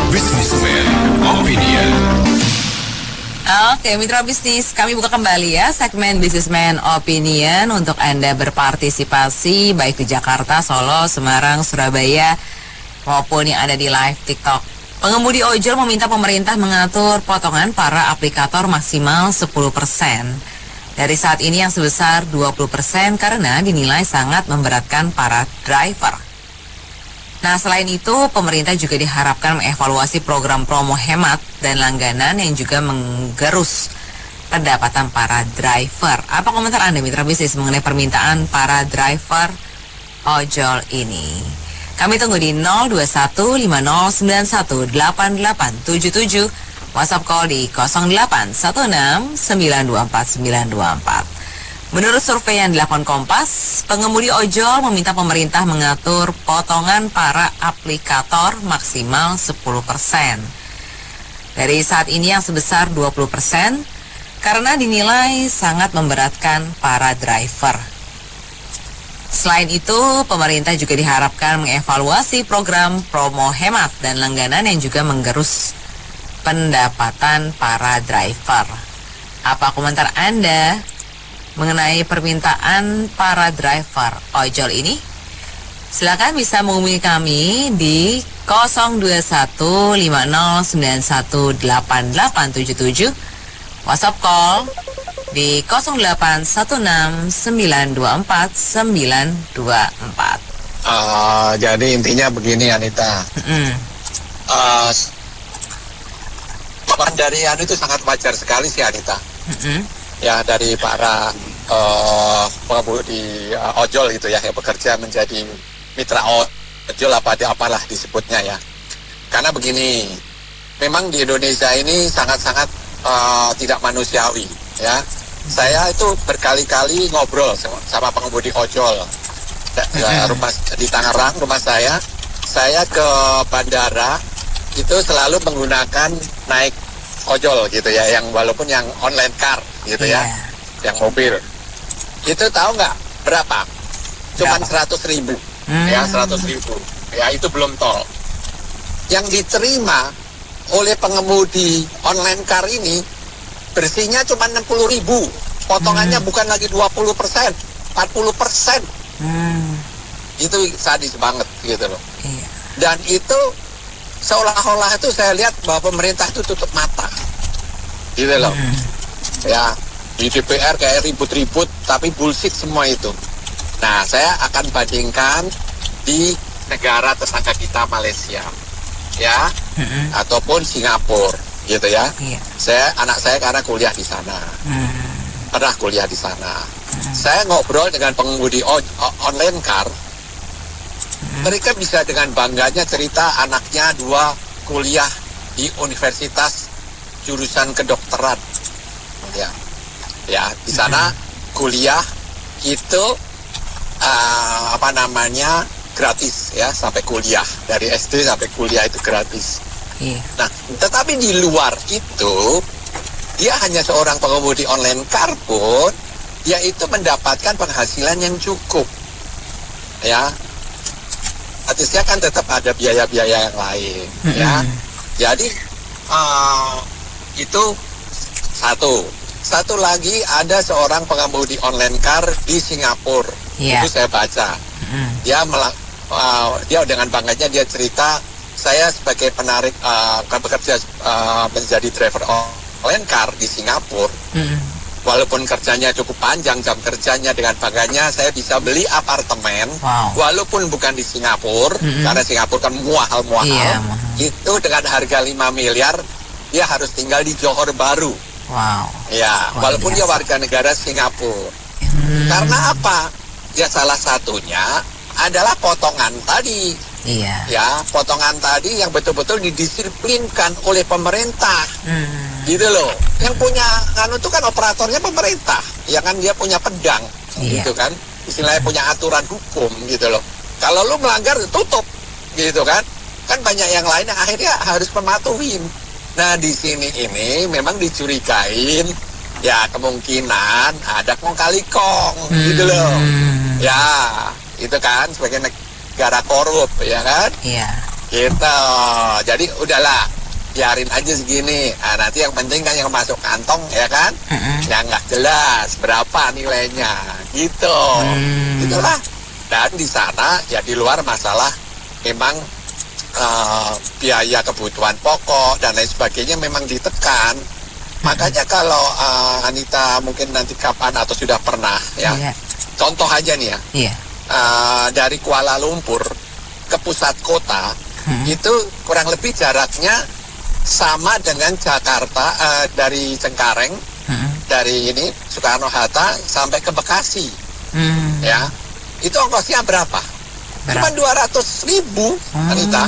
Businessman Opinion. Oke, mitra bisnis, kami buka kembali ya segmen Businessman Opinion untuk Anda berpartisipasi baik di Jakarta, Solo, Semarang, Surabaya maupun yang ada di live TikTok. Pengemudi ojol meminta pemerintah mengatur potongan para aplikator maksimal 10%. Dari saat ini yang sebesar 20% karena dinilai sangat memberatkan para driver. Nah, selain itu, pemerintah juga diharapkan mengevaluasi program promo hemat dan langganan yang juga menggerus pendapatan para driver. Apa komentar Anda, mitra bisnis, mengenai permintaan para driver ojol ini? Kami tunggu di 02150918877, WhatsApp call di 0816924924. Menurut survei yang dilakukan Kompas, pengemudi ojol meminta pemerintah mengatur potongan para aplikator maksimal 10%. Dari saat ini yang sebesar 20% karena dinilai sangat memberatkan para driver. Selain itu, pemerintah juga diharapkan mengevaluasi program promo hemat dan langganan yang juga menggerus pendapatan para driver. Apa komentar Anda mengenai permintaan para driver ojol ini? Silakan bisa menghubungi kami di 02150918877, WhatsApp call di 0816924924. Jadi intinya begini, Anita. Dari Anu itu sangat wajar sekali sih, Anita. Ya, dari para pengemudi ojol gitu ya, yang bekerja menjadi mitra ojol apalah disebutnya ya. Karena begini, memang di Indonesia ini sangat-sangat tidak manusiawi ya. Saya itu berkali-kali ngobrol sama pengemudi ojol. Rumah di Tangerang, rumah saya ke bandara itu selalu menggunakan naik ojol gitu ya, yang walaupun yang online car gitu ya, yang mobil. Itu tahu nggak berapa? Cuman 100.000 ya, 100.000 ya, itu belum tol. Yang diterima oleh pengemudi online car ini bersihnya cuma 60.000, potongannya bukan lagi 20%, 40%. Itu sadis banget gitu loh. Dan itu seolah-olah itu saya lihat bahwa pemerintah itu tutup mata gitu loh. Ya, di DPR kayak ribut-ribut tapi bullshit semua itu. Nah, saya akan bandingkan di negara tetangga kita, Malaysia ya, ataupun Singapura gitu ya. Anak saya karena kuliah di sana, pernah kuliah di sana. Saya ngobrol dengan pengemudi online car. Mereka bisa dengan bangganya cerita anaknya 2 kuliah di universitas jurusan kedokteran. Ya, di sana kuliah itu gratis ya, sampai kuliah, dari SD sampai kuliah itu gratis. Nah, tetapi di luar itu dia hanya seorang pengemudi online car pun dia itu mendapatkan penghasilan yang cukup ya. Artinya kan tetap ada biaya-biaya yang lain ya. Jadi itu satu lagi, ada seorang pengemudi online car di Singapura. Itu saya baca. Dia dengan bangganya dia cerita, saya sebagai penarik bekerja menjadi driver online car di Singapura. Walaupun kerjanya cukup panjang jam kerjanya, dengan bangganya saya bisa beli apartemen, walaupun bukan di Singapura, karena Singapura kan mahal-mahal. Itu dengan harga 5 miliar, dia harus tinggal di Johor Bahru. Ya, walaupun dia warga negara Singapura. Karena apa? Ya, salah satunya adalah potongan tadi. Ya, potongan tadi yang betul-betul didisiplinkan oleh pemerintah. Gitu loh. Yang punya itu kan operatornya pemerintah, ya kan, dia punya pedang gitu kan, istilahnya punya aturan hukum gitu loh. Kalau lu melanggar tutup gitu kan banyak yang lain yang akhirnya harus mematuhi. Nah, di sini ini memang dicurigain ya, kemungkinan ada kong kali kong gitu loh. Ya, itu kan sebagai negara korup ya kan. Gitu. Jadi udahlah, biarin aja segini. Nanti yang penting kan yang masuk kantong ya kan, yang nggak jelas berapa nilainya, gitu. Itulah. Dan di sana ya di luar masalah memang biaya kebutuhan pokok dan lain sebagainya memang ditekan. Makanya kalau Anita mungkin nanti kapan atau sudah pernah ya, contoh aja nih ya, dari Kuala Lumpur ke pusat kota itu kurang lebih jaraknya sama dengan Jakarta, dari Cengkareng, dari ini Soekarno-Hatta sampai ke Bekasi, ya itu ongkosnya berapa? Cuma 200.000, Anita.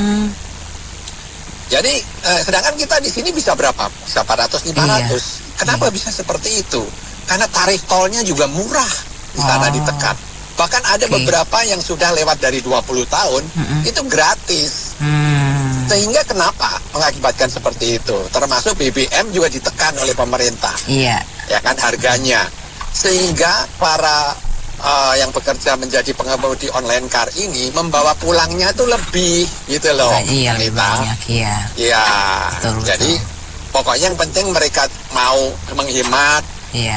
Jadi sedangkan kita di sini bisa berapa? Bisa 400, 500. Kenapa bisa seperti itu? Karena tarif tolnya juga murah di sana ditekan. Bahkan ada beberapa yang sudah lewat dari 20 tahun itu gratis. Sehingga kenapa mengakibatkan seperti itu? Termasuk BBM juga ditekan oleh pemerintah. Ya kan harganya. Sehingga para yang bekerja menjadi pengemudi online car ini membawa pulangnya tuh lebih gitu loh. Iya, lebih banyak, Iya. Jadi pokoknya yang penting mereka mau menghemat,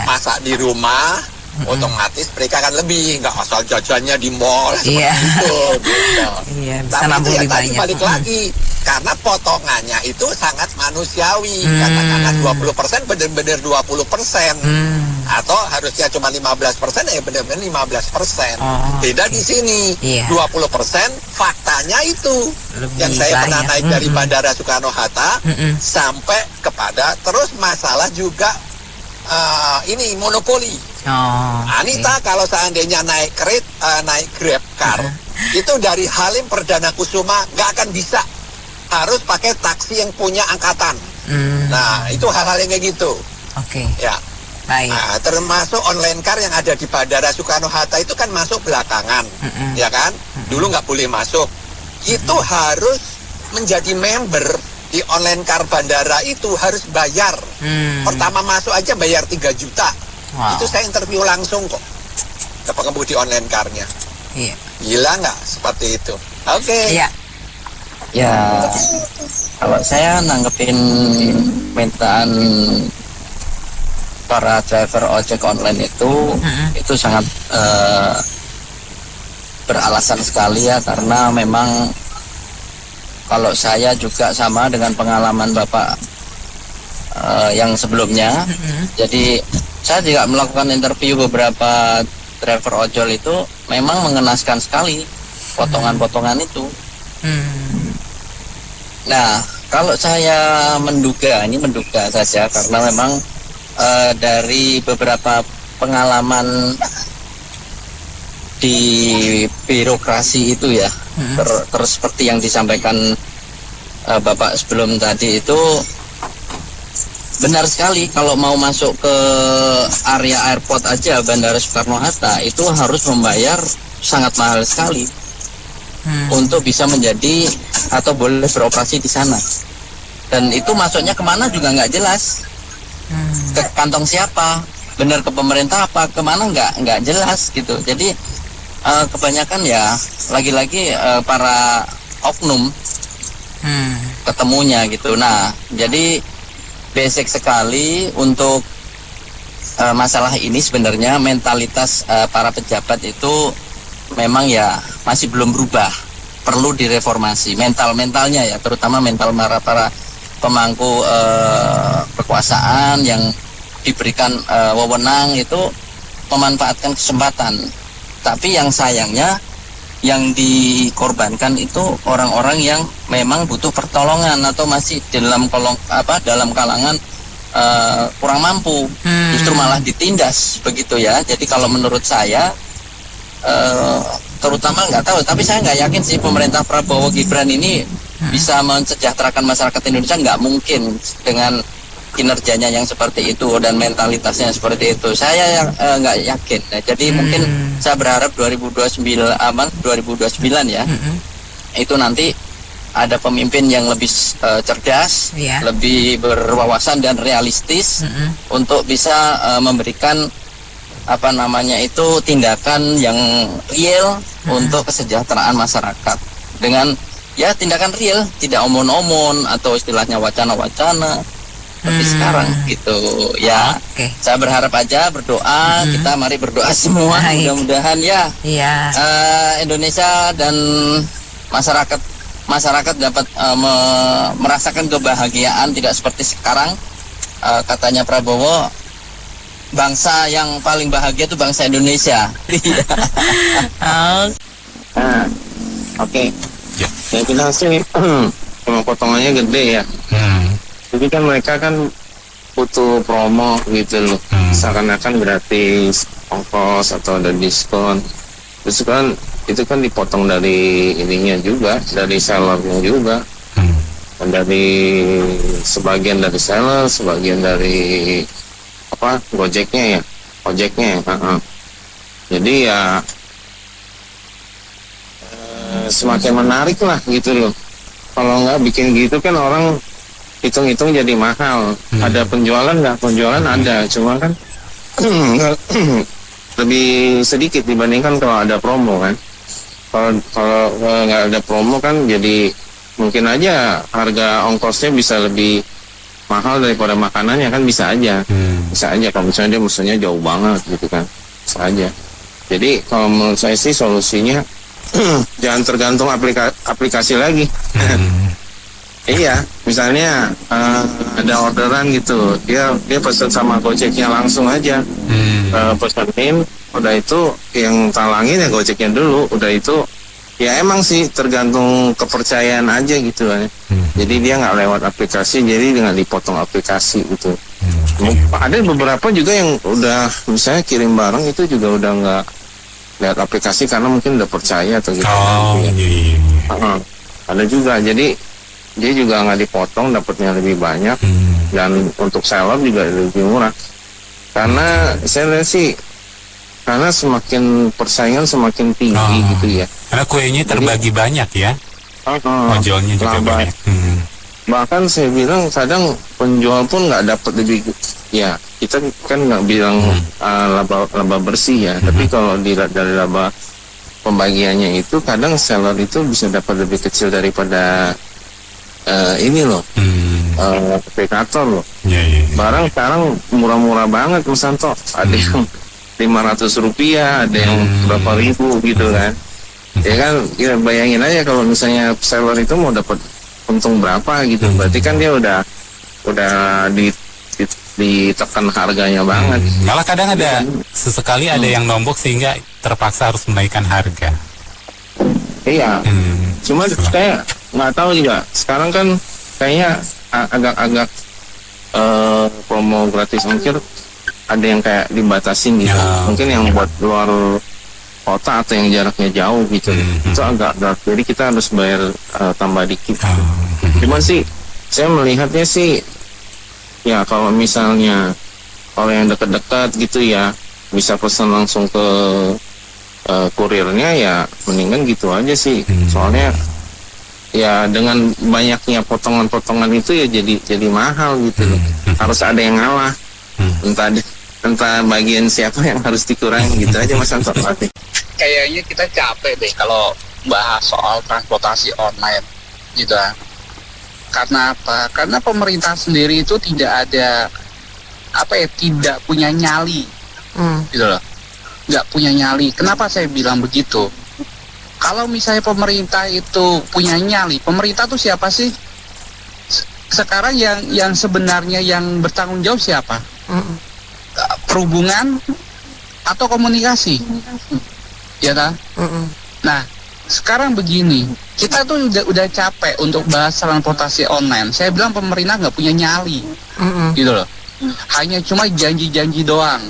masak di rumah, otomatis mereka akan lebih, nggak asal jajannya di mall seperti itu. Gitu. Bisa tapi itu ya tadi banyak. balik lagi, karena potongannya itu sangat manusiawi. Katakanlah 20% benar-benar 20%. Atau harusnya cuma 15%, ya benar-benar 15%. Beda di sini, 20% faktanya itu. Lebih yang saya pernah naik dari Bandara Soekarno-Hatta sampai kepada, terus masalah juga ini monopoli. Anita kalau seandainya naik Grab car itu dari Halim Perdana Kusuma nggak akan bisa, harus pakai taksi yang punya angkatan. Nah itu hal-hal yang kayak gitu. Ya. Baik. Nah, termasuk online car yang ada di Bandara Soekarno-Hatta itu kan masuk belakangan, ya kan? Dulu nggak boleh masuk. Itu harus menjadi member di online car bandara, itu harus bayar. Pertama masuk aja bayar 3 juta. Itu saya interview langsung kok ke pengemudi online car-nya. Gila nggak seperti itu? Oke. Ya, kalau saya nanggepin permintaan para driver ojek online itu sangat beralasan sekali ya, karena memang kalau saya juga sama dengan pengalaman Bapak yang sebelumnya. Jadi saya juga melakukan interview beberapa driver ojol, itu memang mengenaskan sekali potongan-potongan itu. Nah, kalau saya menduga saja, karena memang dari beberapa pengalaman di birokrasi itu ya, terus seperti yang disampaikan Bapak sebelum tadi itu, benar sekali kalau mau masuk ke area airport aja Bandara Soekarno-Hatta itu harus membayar sangat mahal sekali untuk bisa menjadi atau boleh beroperasi di sana, dan itu masuknya kemana juga nggak jelas. Ke kantong siapa, benar ke pemerintah apa kemana, nggak jelas gitu. Jadi kebanyakan ya lagi-lagi para oknum ketemunya gitu. Nah, jadi basic sekali untuk masalah ini sebenarnya mentalitas para pejabat itu memang ya masih belum berubah, perlu direformasi mentalnya ya, terutama mental para pemangku kekuasaan yang diberikan wewenang itu memanfaatkan kesempatan. Tapi yang sayangnya yang dikorbankan itu orang-orang yang memang butuh pertolongan atau masih dalam kalangan kurang mampu, justru malah ditindas begitu ya. Jadi kalau menurut saya terutama nggak tahu, tapi saya nggak yakin sih pemerintah Prabowo Gibran ini bisa mensejahterakan masyarakat Indonesia. Nggak mungkin dengan kinerjanya yang seperti itu dan mentalitasnya seperti itu. Saya nggak yakin. Nah, jadi mungkin saya berharap 2029 ya, itu nanti ada pemimpin yang lebih cerdas, lebih berwawasan dan realistis untuk bisa memberikan tindakan yang real untuk kesejahteraan masyarakat dengan ya tindakan real, tidak omon-omon atau istilahnya wacana-wacana. Tapi sekarang gitu ya. Oke. Saya berharap aja, berdoa, kita mari berdoa semua. Baik. Mudah-mudahan ya Iya. Indonesia dan masyarakat dapat merasakan kebahagiaan, tidak seperti sekarang. Katanya Prabowo, bangsa yang paling bahagia itu bangsa Indonesia. Oh, Nah, oke. Ya. Saya bilang sih emang potongannya gede ya. Jadi kan mereka kan butuh promo gitu loh. Seakan-akan gratis ongkos atau ada diskon. Terus kan itu kan dipotong dari ininya juga, dari sellernya juga. Dan dari sebagian dari seller, sebagian dari Gojeknya ya, ojeknya ya. Jadi ya semakin menarik lah gitu loh. Kalau nggak bikin gitu kan orang hitung-hitung jadi mahal. Ada penjualan nggak? Penjualan ada, cuma kan lebih sedikit dibandingkan kalau ada promo kan. Kalau nggak ada promo kan jadi mungkin aja harga ongkosnya bisa lebih mahal daripada makanannya kan, bisa aja. Bisa aja kalau misalnya dia musuhnya jauh banget gitu kan, bisa aja. Jadi kalau menurut saya sih solusinya jangan tergantung aplikasi lagi. Iya, misalnya ada orderan gitu, dia pesan sama Gojeknya langsung aja, pesanin, udah itu yang talangin ya Gojeknya dulu, udah itu ya emang sih tergantung kepercayaan aja gitu kan. Jadi dia nggak lewat aplikasi, jadi dengan dipotong aplikasi gitu. Ada beberapa juga yang udah misalnya kirim barang itu juga udah nggak lihat aplikasi karena mungkin udah percaya atau gitu. Ada juga, jadi dia juga nggak dipotong, dapatnya lebih banyak, dan untuk seller juga lebih murah. Karena saya lihat sih, karena semakin persaingan semakin tinggi gitu ya. Karena kuenya terbagi banyak ya. Ojolnya juga laba. banyak. Bahkan saya bilang kadang penjual pun nggak dapat lebih, ya kita kan nggak bilang laba bersih ya, tapi kalau dilihat dari laba pembagiannya itu kadang seller itu bisa dapat lebih kecil daripada ini loh, aplikator loh. Barang sekarang murah-murah banget Mas Santo, ada yang 500 rupiah, ada yang berapa ribu gitu kan. Ya kan, ya bayangin aja kalau misalnya seller itu mau dapat untung berapa gitu, berarti kan dia udah ditekan harganya banget. Malah kadang ada sesekali ada yang nombok sehingga terpaksa harus menaikkan harga. Iya. Cuma saya nggak tahu juga. Sekarang kan kayaknya agak-agak promo gratis ongkir ada yang kayak dibatasin gitu. Mungkin yang buat luar kota atau yang jaraknya jauh gitu. Itu agak berat. Jadi kita harus bayar tambah dikit. Cuman sih saya melihatnya sih ya kalau misalnya kalau yang dekat-dekat gitu ya bisa pesan langsung ke kurirnya, ya mendingan gitu aja sih. Soalnya ya dengan banyaknya potongan-potongan itu ya jadi mahal gitu loh. Harus ada yang ngalah. Entah bagian siapa yang harus dikurangi gitu aja Mas Anto. Kayaknya kita capek deh kalau bahas soal transportasi online gitu kan. Karena apa? Karena pemerintah sendiri itu tidak punya nyali gitu loh. Nggak punya nyali. Kenapa saya bilang begitu? Kalau misalnya pemerintah itu punya nyali, pemerintah tuh siapa sih? Sekarang yang sebenarnya yang bertanggung jawab siapa? Perhubungan atau komunikasi? Ya kan? Nah, sekarang begini, kita tuh udah capek untuk bahas transportasi online. Saya bilang pemerintah nggak punya nyali, gitu loh. Hanya cuma janji-janji doang,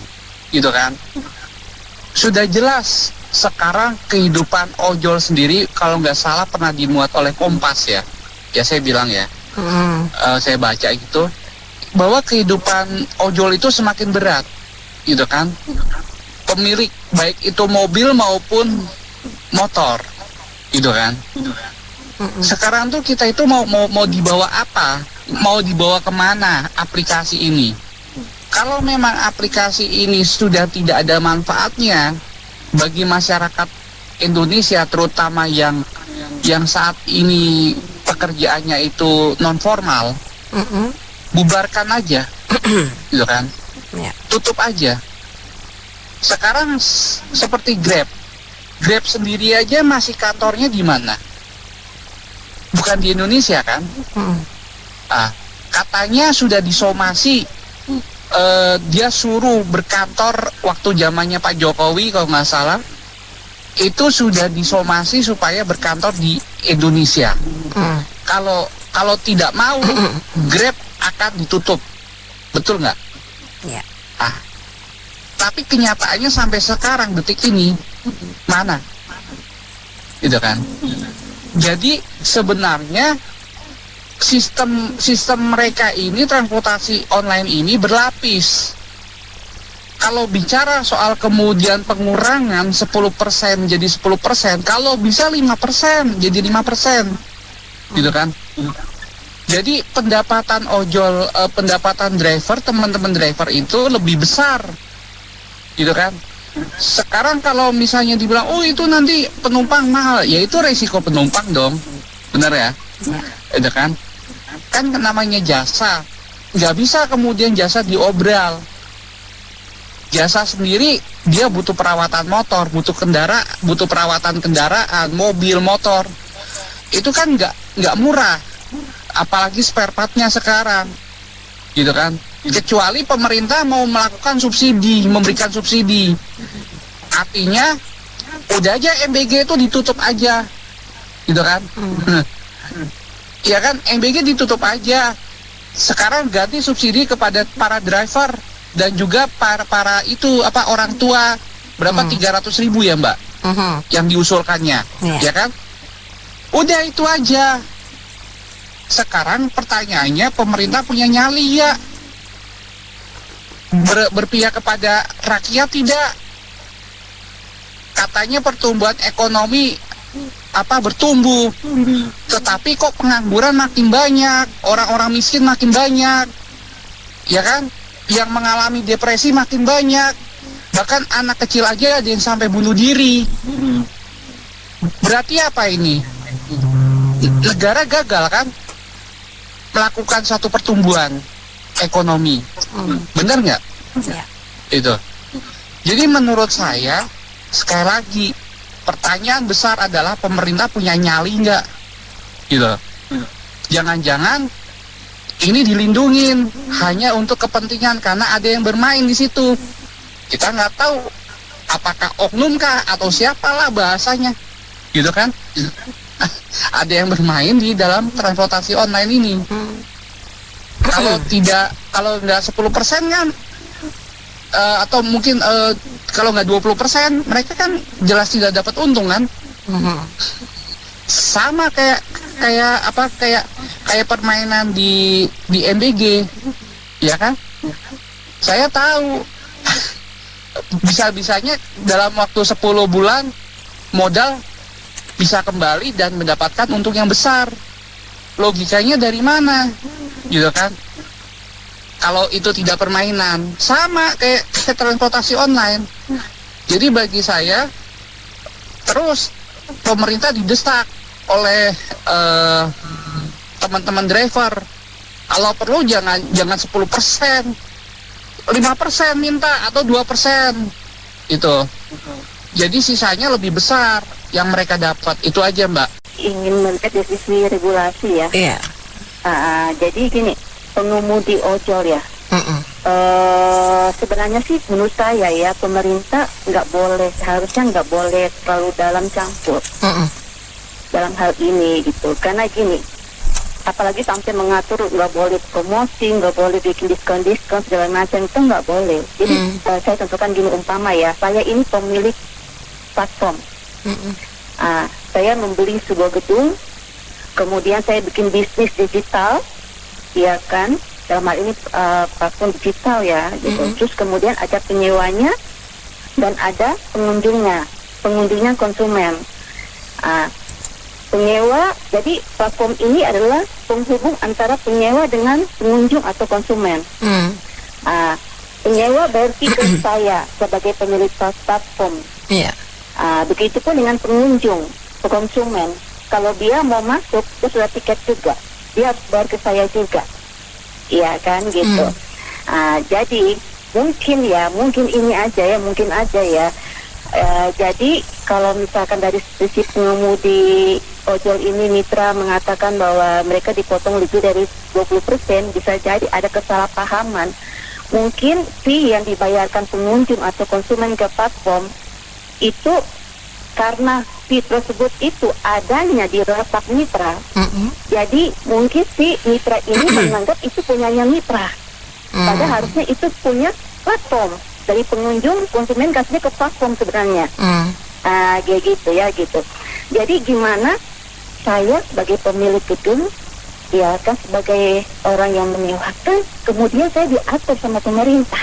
gitu kan? Sudah jelas sekarang kehidupan ojol sendiri kalau nggak salah pernah dimuat oleh Kompas ya saya bilang ya, saya baca gitu bahwa kehidupan ojol itu semakin berat, gitu kan? Pemilik baik itu mobil maupun motor, gitu kan? Sekarang tuh kita itu mau dibawa apa? Mau dibawa kemana aplikasi ini? Kalau memang aplikasi ini sudah tidak ada manfaatnya bagi masyarakat Indonesia, terutama yang saat ini pekerjaannya itu non formal, bubarkan aja, gitu kan? Ya. Tutup aja. Sekarang seperti Grab sendiri aja masih kantornya di mana? Bukan di Indonesia kan? Katanya sudah disomasi, dia suruh berkantor waktu zamannya Pak Jokowi kalau nggak salah, itu sudah disomasi supaya berkantor di Indonesia. Kalau tidak mau, Grab akan ditutup, betul nggak? Ya. Tapi kenyataannya sampai sekarang detik ini mana? Gitu kan? Jadi sebenarnya sistem mereka ini, transportasi online ini berlapis. Kalau bicara soal kemudian pengurangan 10% jadi 10%, kalau bisa 5% jadi 5%, gitu kan? Jadi pendapatan ojol, pendapatan driver, teman-teman driver itu lebih besar, gitu kan? Sekarang kalau misalnya dibilang, oh itu nanti penumpang mahal, ya itu resiko penumpang dong, benar ya? Itu kan? Kan namanya jasa, nggak bisa kemudian jasa diobral. Jasa sendiri dia butuh perawatan motor, butuh perawatan kendaraan, mobil, motor. Itu kan nggak murah, apalagi spare partnya sekarang, gitu kan? Kecuali pemerintah mau melakukan subsidi, memberikan subsidi. Artinya udah aja MBG itu ditutup aja, gitu kan? Ya kan, MBG ditutup aja. Sekarang ganti subsidi kepada para driver dan juga para itu orang tua, berapa 300.000 ya Mbak, yang diusulkannya, ya kan? Udah itu aja. Sekarang pertanyaannya, pemerintah punya nyali ya? Berpihak kepada rakyat tidak? Katanya pertumbuhan ekonomi bertumbuh, tetapi kok pengangguran makin banyak, orang-orang miskin makin banyak, ya kan? Yang mengalami depresi makin banyak, bahkan anak kecil aja ada yang sampai bunuh diri. Berarti apa ini? Negara gagal kan melakukan satu pertumbuhan ekonomi, benar nggak? Ya. Itu. Jadi menurut saya, sekali lagi, pertanyaan besar adalah pemerintah punya nyali nggak? Gitu. Jangan-jangan ini dilindungin hanya untuk kepentingan karena ada yang bermain di situ. Kita nggak tahu apakah oknum kah atau siapalah bahasanya, gitu kan? Ada yang bermain di dalam transportasi online ini. Kalau nggak 10% kan, atau mungkin kalau nggak 20%, mereka kan jelas tidak dapat untung kan? Sama kayak permainan di MBG, ya kan? Saya tahu bisa-bisanya dalam waktu 10 bulan modal bisa kembali dan mendapatkan untung yang besar. Logikanya dari mana? Gitu kan? Kalau itu tidak permainan, sama kayak transportasi online. Jadi bagi saya, terus pemerintah didesak oleh teman-teman driver, kalau perlu jangan 10%, 5% minta atau 2%, itu. Jadi sisanya lebih besar yang mereka dapat. Itu aja Mbak. Ingin melihat dari sisi regulasi ya. Iya. Jadi gini, pengemudi ojol ya. Sebenarnya sih menurut saya ya, pemerintah harusnya nggak boleh terlalu dalam campur dalam hal ini gitu. Karena gini, apalagi sampai mengatur nggak boleh promosi, nggak boleh bikin diskon segala macam, itu nggak boleh. Jadi saya contohkan gini, umpama ya, saya ini pemilik platform. Saya membeli sebuah gedung, kemudian saya bikin bisnis digital, ya kan, dalam hal ini platform digital ya, gitu. Terus kemudian ada penyewanya dan ada pengunjungnya konsumen. Penyewa, jadi platform ini adalah penghubung antara penyewa dengan pengunjung atau konsumen. Penyewa berarti ke saya sebagai pemilik platform. Iya. Begitupun dengan pengunjung, konsumen. kalau dia mau masuk itu sudah tiket juga, dia harus bayar ke saya juga, iya kan gitu. Jadi mungkin ini aja ya. Jadi kalau misalkan dari sisi pengemudi ojol ini, mitra mengatakan bahwa mereka dipotong lebih dari 20%, bisa jadi ada kesalahpahaman. Mungkin fee yang dibayarkan pengunjung atau konsumen ke platform itu karena fee tersebut itu adanya di retak mitra. Jadi mungkin si mitra ini menganggap itu punyanya mitra. Padahal harusnya itu punya platform. Dari pengunjung, konsumen kasihnya ke platform sebenarnya. Kayak gitu ya gitu. Jadi gimana saya sebagai pemilik gedung, ya kan sebagai orang yang menyewakan, kemudian saya diatur sama pemerintah.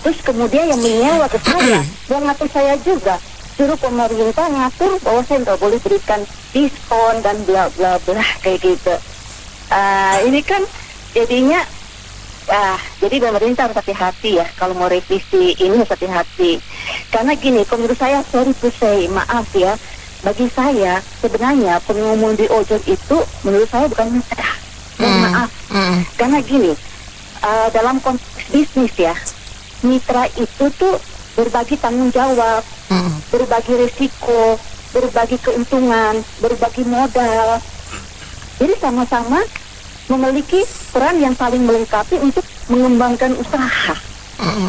Terus kemudian yang menyewa ke saya, mau ngatur saya juga. Suruh pemerintah ngatur bahwa saya nggak boleh berikan diskon dan bla bla bla kayak gitu. Ini kan jadinya jadi pemerintah harus hati-hati ya, kalau mau revisi ini harus hati-hati. Karena gini, kalau menurut saya, maaf ya, bagi saya sebenarnya pengemudi ojol itu menurut saya bukan mitra. Maaf, karena gini, dalam konteks bisnis ya, mitra itu tuh berbagi tanggung jawab, berbagi risiko, berbagi keuntungan, berbagi modal. Jadi sama-sama memiliki peran yang saling melengkapi untuk mengembangkan usaha.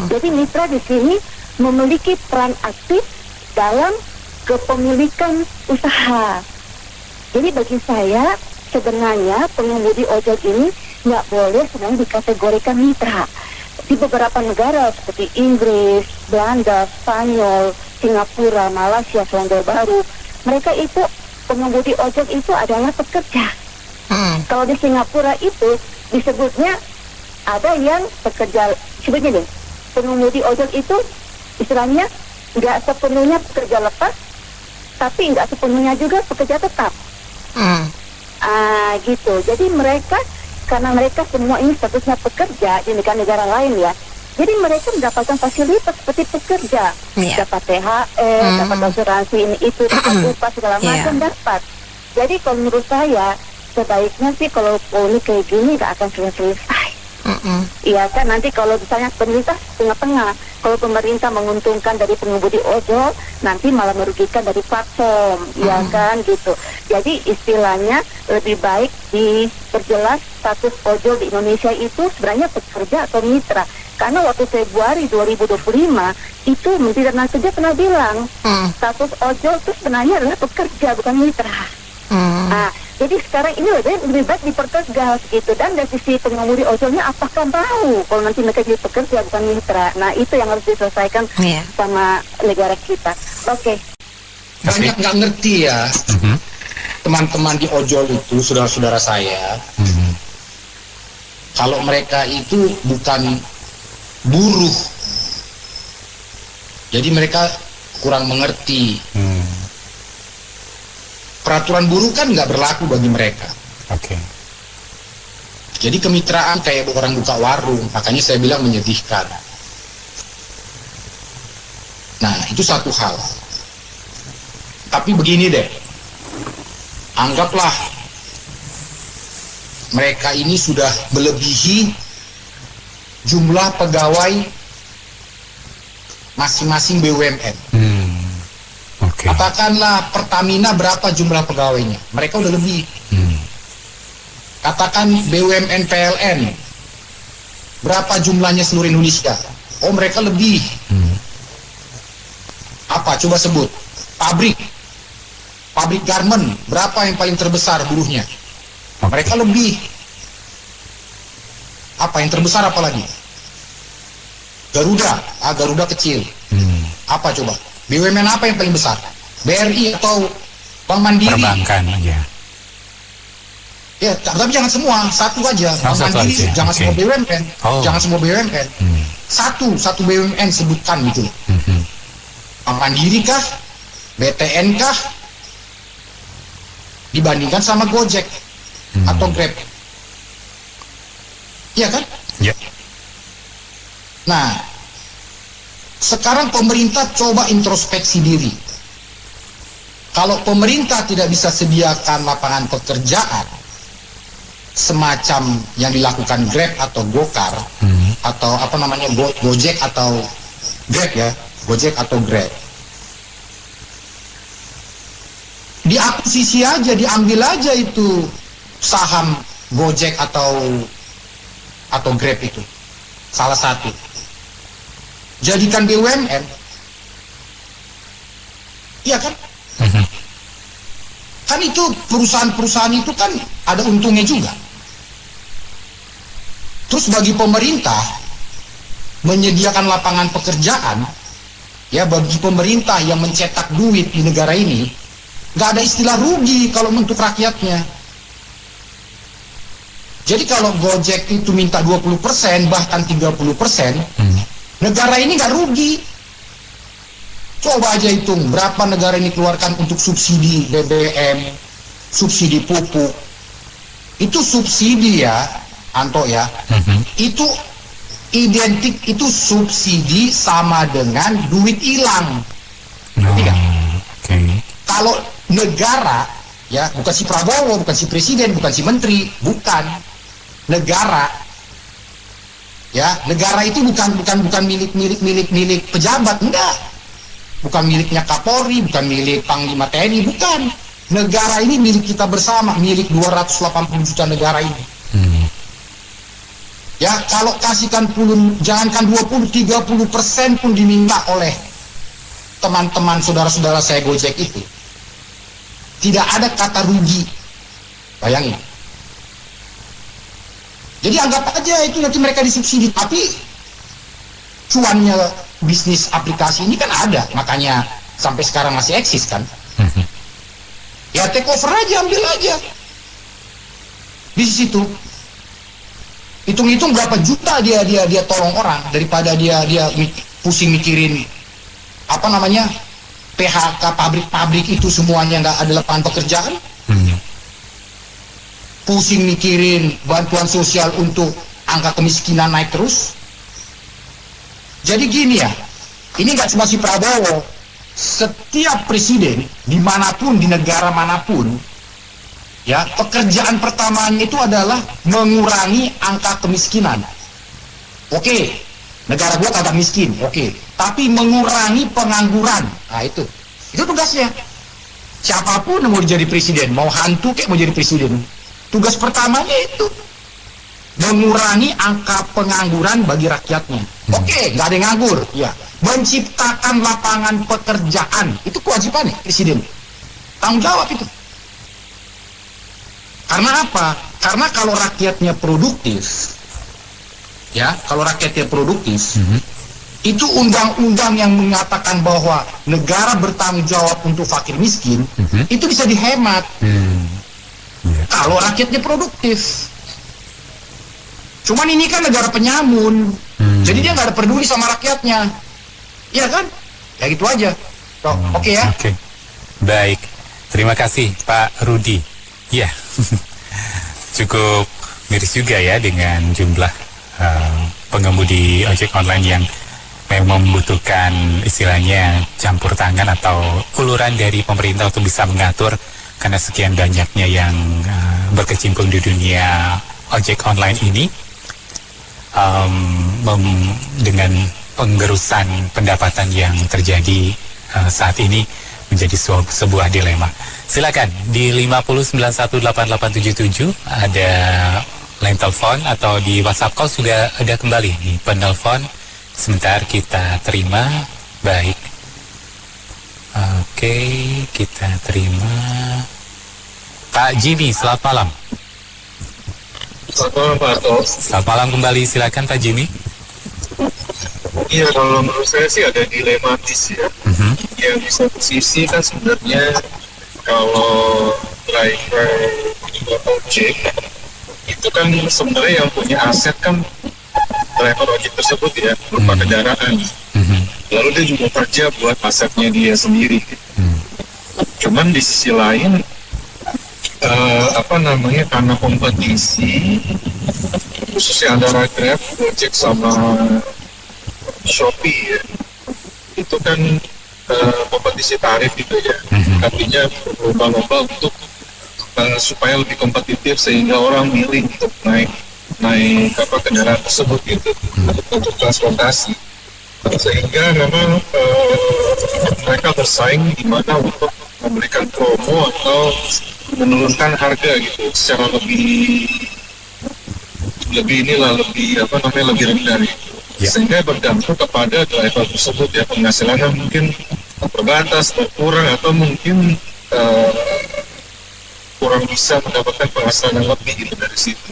Jadi mitra di sini memiliki peran aktif dalam kepemilikan usaha. Jadi bagi saya sebenarnya pengemudi ojol ini nggak boleh sebenarnya dikategorikan mitra. Di beberapa negara seperti Inggris, Belanda, Spanyol, Singapura, Malaysia, Selandia Baru, mereka itu pengemudi ojol itu adalah pekerja. Kalau di Singapura itu disebutnya ada yang pekerja, sebutnya nih, pengemudi ojol itu istilahnya nggak sepenuhnya pekerja lepas, tapi nggak sepenuhnya juga pekerja tetap. Gitu. Jadi mereka, karena mereka semua ini statusnya pekerja di negara-negara lain ya, jadi mereka mendapatkan fasilitas seperti pekerja, dapat THR, dapat asuransi ini itu, dapat upah segala macam dapat. Jadi kalau menurut saya sebaiknya sih kalau ini kayak gini nggak akan selesai. Iya kan, nanti kalau misalnya pemerintah tengah-tengah, kalau pemerintah menguntungkan dari pengemudi ojol, nanti malah merugikan dari platform, ya kan gitu. Jadi istilahnya lebih baik diperjelas status ojol di Indonesia itu sebenarnya pekerja atau mitra. Karena waktu Februari 2025 itu Menteri Tenaga Kerja pernah bilang status ojol itu sebenarnya adalah pekerja bukan mitra. Jadi sekarang ini lebih baik dipertegas gitu. Dan dari sisi pengemudi ojolnya apakah tahu kalau nanti mereka jadi pekerja bukan mitra. Nah itu yang harus diselesaikan sama negara kita. Oke. Banyak nggak ngerti ya teman-teman di ojol itu, saudara-saudara saya, kalau mereka itu bukan buruh, jadi mereka kurang mengerti. Peraturan buruh kan nggak berlaku bagi mereka. Jadi kemitraan kayak orang buka warung, makanya saya bilang menyedihkan. Nah itu satu hal. Tapi begini deh, anggaplah mereka ini sudah melebihi jumlah pegawai masing-masing BUMN. Katakanlah Pertamina berapa jumlah pegawainya, mereka udah lebih. Katakan BUMN PLN berapa jumlahnya seluruh Indonesia, oh mereka lebih. Apa coba sebut? Pabrik garment berapa yang paling terbesar buruhnya, mereka lebih. Apa yang terbesar apa lagi? Garuda, Garuda kecil. Apa coba? BUMN apa yang paling besar? BRI atau Bank Mandiri? Perbankan aja. Ya, tapi jangan semua, satu aja. Bank Mandiri, jangan semua BUMN. Jangan semua BUMN. Satu BUMN sebutkan gitu. Bank Mandiri kah? BTN kah? Dibandingkan sama Gojek atau Grab. Iya kan? Iya. Nah, sekarang pemerintah coba introspeksi diri. Kalau pemerintah tidak bisa sediakan lapangan pekerjaan semacam yang dilakukan Grab atau Gokar atau apa namanya Gojek atau Grab ya, Gojek atau Grab, diakuisisi aja, diambil aja itu saham Gojek atau Grab itu, salah satu, jadikan BUMN, iya kan? Kan itu perusahaan-perusahaan itu kan ada untungnya juga. Terus bagi pemerintah menyediakan lapangan pekerjaan, ya bagi pemerintah yang mencetak duit di negara ini, nggak ada istilah rugi kalau untuk rakyatnya. Jadi kalau Gojek itu minta 20% bahkan 30%, negara ini nggak rugi. Coba aja hitung berapa negara ini keluarkan untuk subsidi BBM, subsidi pupuk. Itu subsidi ya, Anto ya. Itu identik, itu subsidi sama dengan duit hilang. Ngerti nggak? Kalau negara, ya bukan si Prabowo, bukan si presiden, bukan si menteri, bukan negara. Ya, negara itu bukan milik pejabat, enggak. Bukan miliknya Kapolri, bukan milik Panglima TNI, bukan. Negara ini milik kita bersama, milik 280 juta negara ini. Ya, kalau kasihkan jangankan 20-30% pun diminta oleh teman-teman saudara-saudara saya Gojek itu, tidak ada kata rugi. Bayangin. Jadi anggap aja itu nanti mereka disubsidi, tapi cuannya bisnis aplikasi ini kan ada, makanya sampai sekarang masih eksis kan. Ya take over aja, ambil aja di situ. Hitung-hitung berapa juta dia tolong orang daripada dia pusing mikirin apa namanya PHK pabrik-pabrik itu semuanya nggak ada lapangan pekerjaan. Pusing mikirin bantuan sosial untuk angka kemiskinan naik terus. Jadi gini ya, ini nggak cuma si Prabowo, setiap presiden dimanapun, di negara manapun, ya pekerjaan pertamanya itu adalah mengurangi angka kemiskinan. Oke, negara gua kagak miskin, oke, tapi mengurangi pengangguran, nah itu tugasnya. Siapapun yang mau jadi presiden, mau hantu kayak mau jadi presiden, tugas pertamanya itu mengurangi angka pengangguran bagi rakyatnya. Oke, nggak ada yang nganggur, ya. Menciptakan lapangan pekerjaan, itu kewajibannya presiden. Tanggung jawab itu. Karena apa? Karena kalau rakyatnya produktif, ya, kalau rakyatnya produktif, itu undang-undang yang mengatakan bahwa negara bertanggung jawab untuk fakir miskin, itu bisa dihemat. Kalau rakyatnya produktif. Cuman ini kan negara penyamun, jadi dia nggak ada peduli sama rakyatnya, iya kan? Ya gitu aja. Oke ya. Oke. Baik, terima kasih Pak Rudi. Ya, cukup miris juga ya dengan jumlah pengemudi ojek online yang memang membutuhkan istilahnya campur tangan atau uluran dari pemerintah untuk bisa mengatur, karena sekian banyaknya yang berkecimpung di dunia ojek online ini. Dengan penggerusan pendapatan yang terjadi saat ini menjadi sebuah dilema. Silakan di 5091887 ada line telepon atau di WhatsApp call sudah ada kembali nih penelpon. Sebentar kita terima. Baik. Oke, kita terima. Pak Jimmy, selamat malam. Selamat malam Pak Arto. Selamat malam kembali, silakan Pak Jimmy. Iya, kalau menurut saya sih ada dilematis ya. Yang di satu sisi kan sebenarnya kalau driver ojek itu kan sebenarnya yang punya aset kan driver ojek tersebut ya, berupa kendaraan. Lalu dia juga kerja buat asetnya dia sendiri. Cuman di sisi lain karena kompetisi khususnya antara Grab, Gojek sama Shopee ya, itu kan kompetisi tarif gitu ya. Artinya berlomba-lomba untuk supaya lebih kompetitif sehingga orang milih untuk naik kendaraan tersebut gitu untuk transportasi. Sehingga memang mereka bersaing di mana untuk memberikan promo atau menurunkan harga gitu secara lebih rendah gitu. Sehingga berdampak kepada driver tersebut ya, penghasilannya mungkin terbatas, berkurang, atau mungkin kurang bisa mendapatkan penghasilan yang lebih gitu dari situ.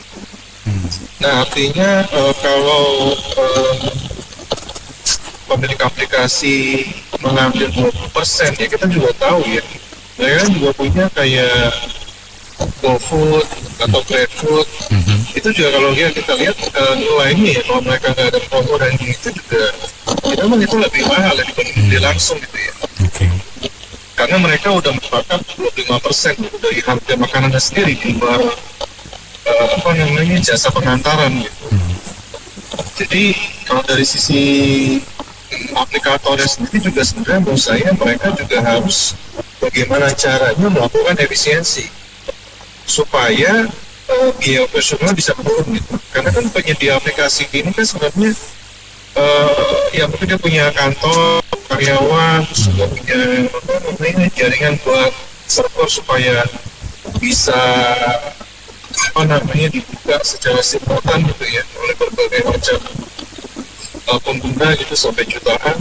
Nah, artinya kalau pemilik aplikasi mengambil 20%, ya kita juga tahu ya, mereka juga punya kayak GoFood atau GrabFood. Itu juga kalau kita lihat nilainya ya, kalau mereka nggak ada promo dan itu juga, memang itu lebih mahal dibanding beli langsung gitu ya. Karena mereka udah merupakan 25% dari harga makanannya sendiri di luar jasa pengantaran gitu. Jadi kalau dari sisi aplikatornya sendiri juga sebenarnya menurut saya mereka juga harus bagaimana caranya melakukan efisiensi supaya biaya operasional bisa turun gitu. Karena kan penyedia aplikasi ini kan sebenarnya ya mungkin dia punya kantor, karyawan, terus juga punya jaringan buat server supaya bisa dibuka secara simultan gitu ya oleh berbagai macam pengguna gitu sampai jutaan.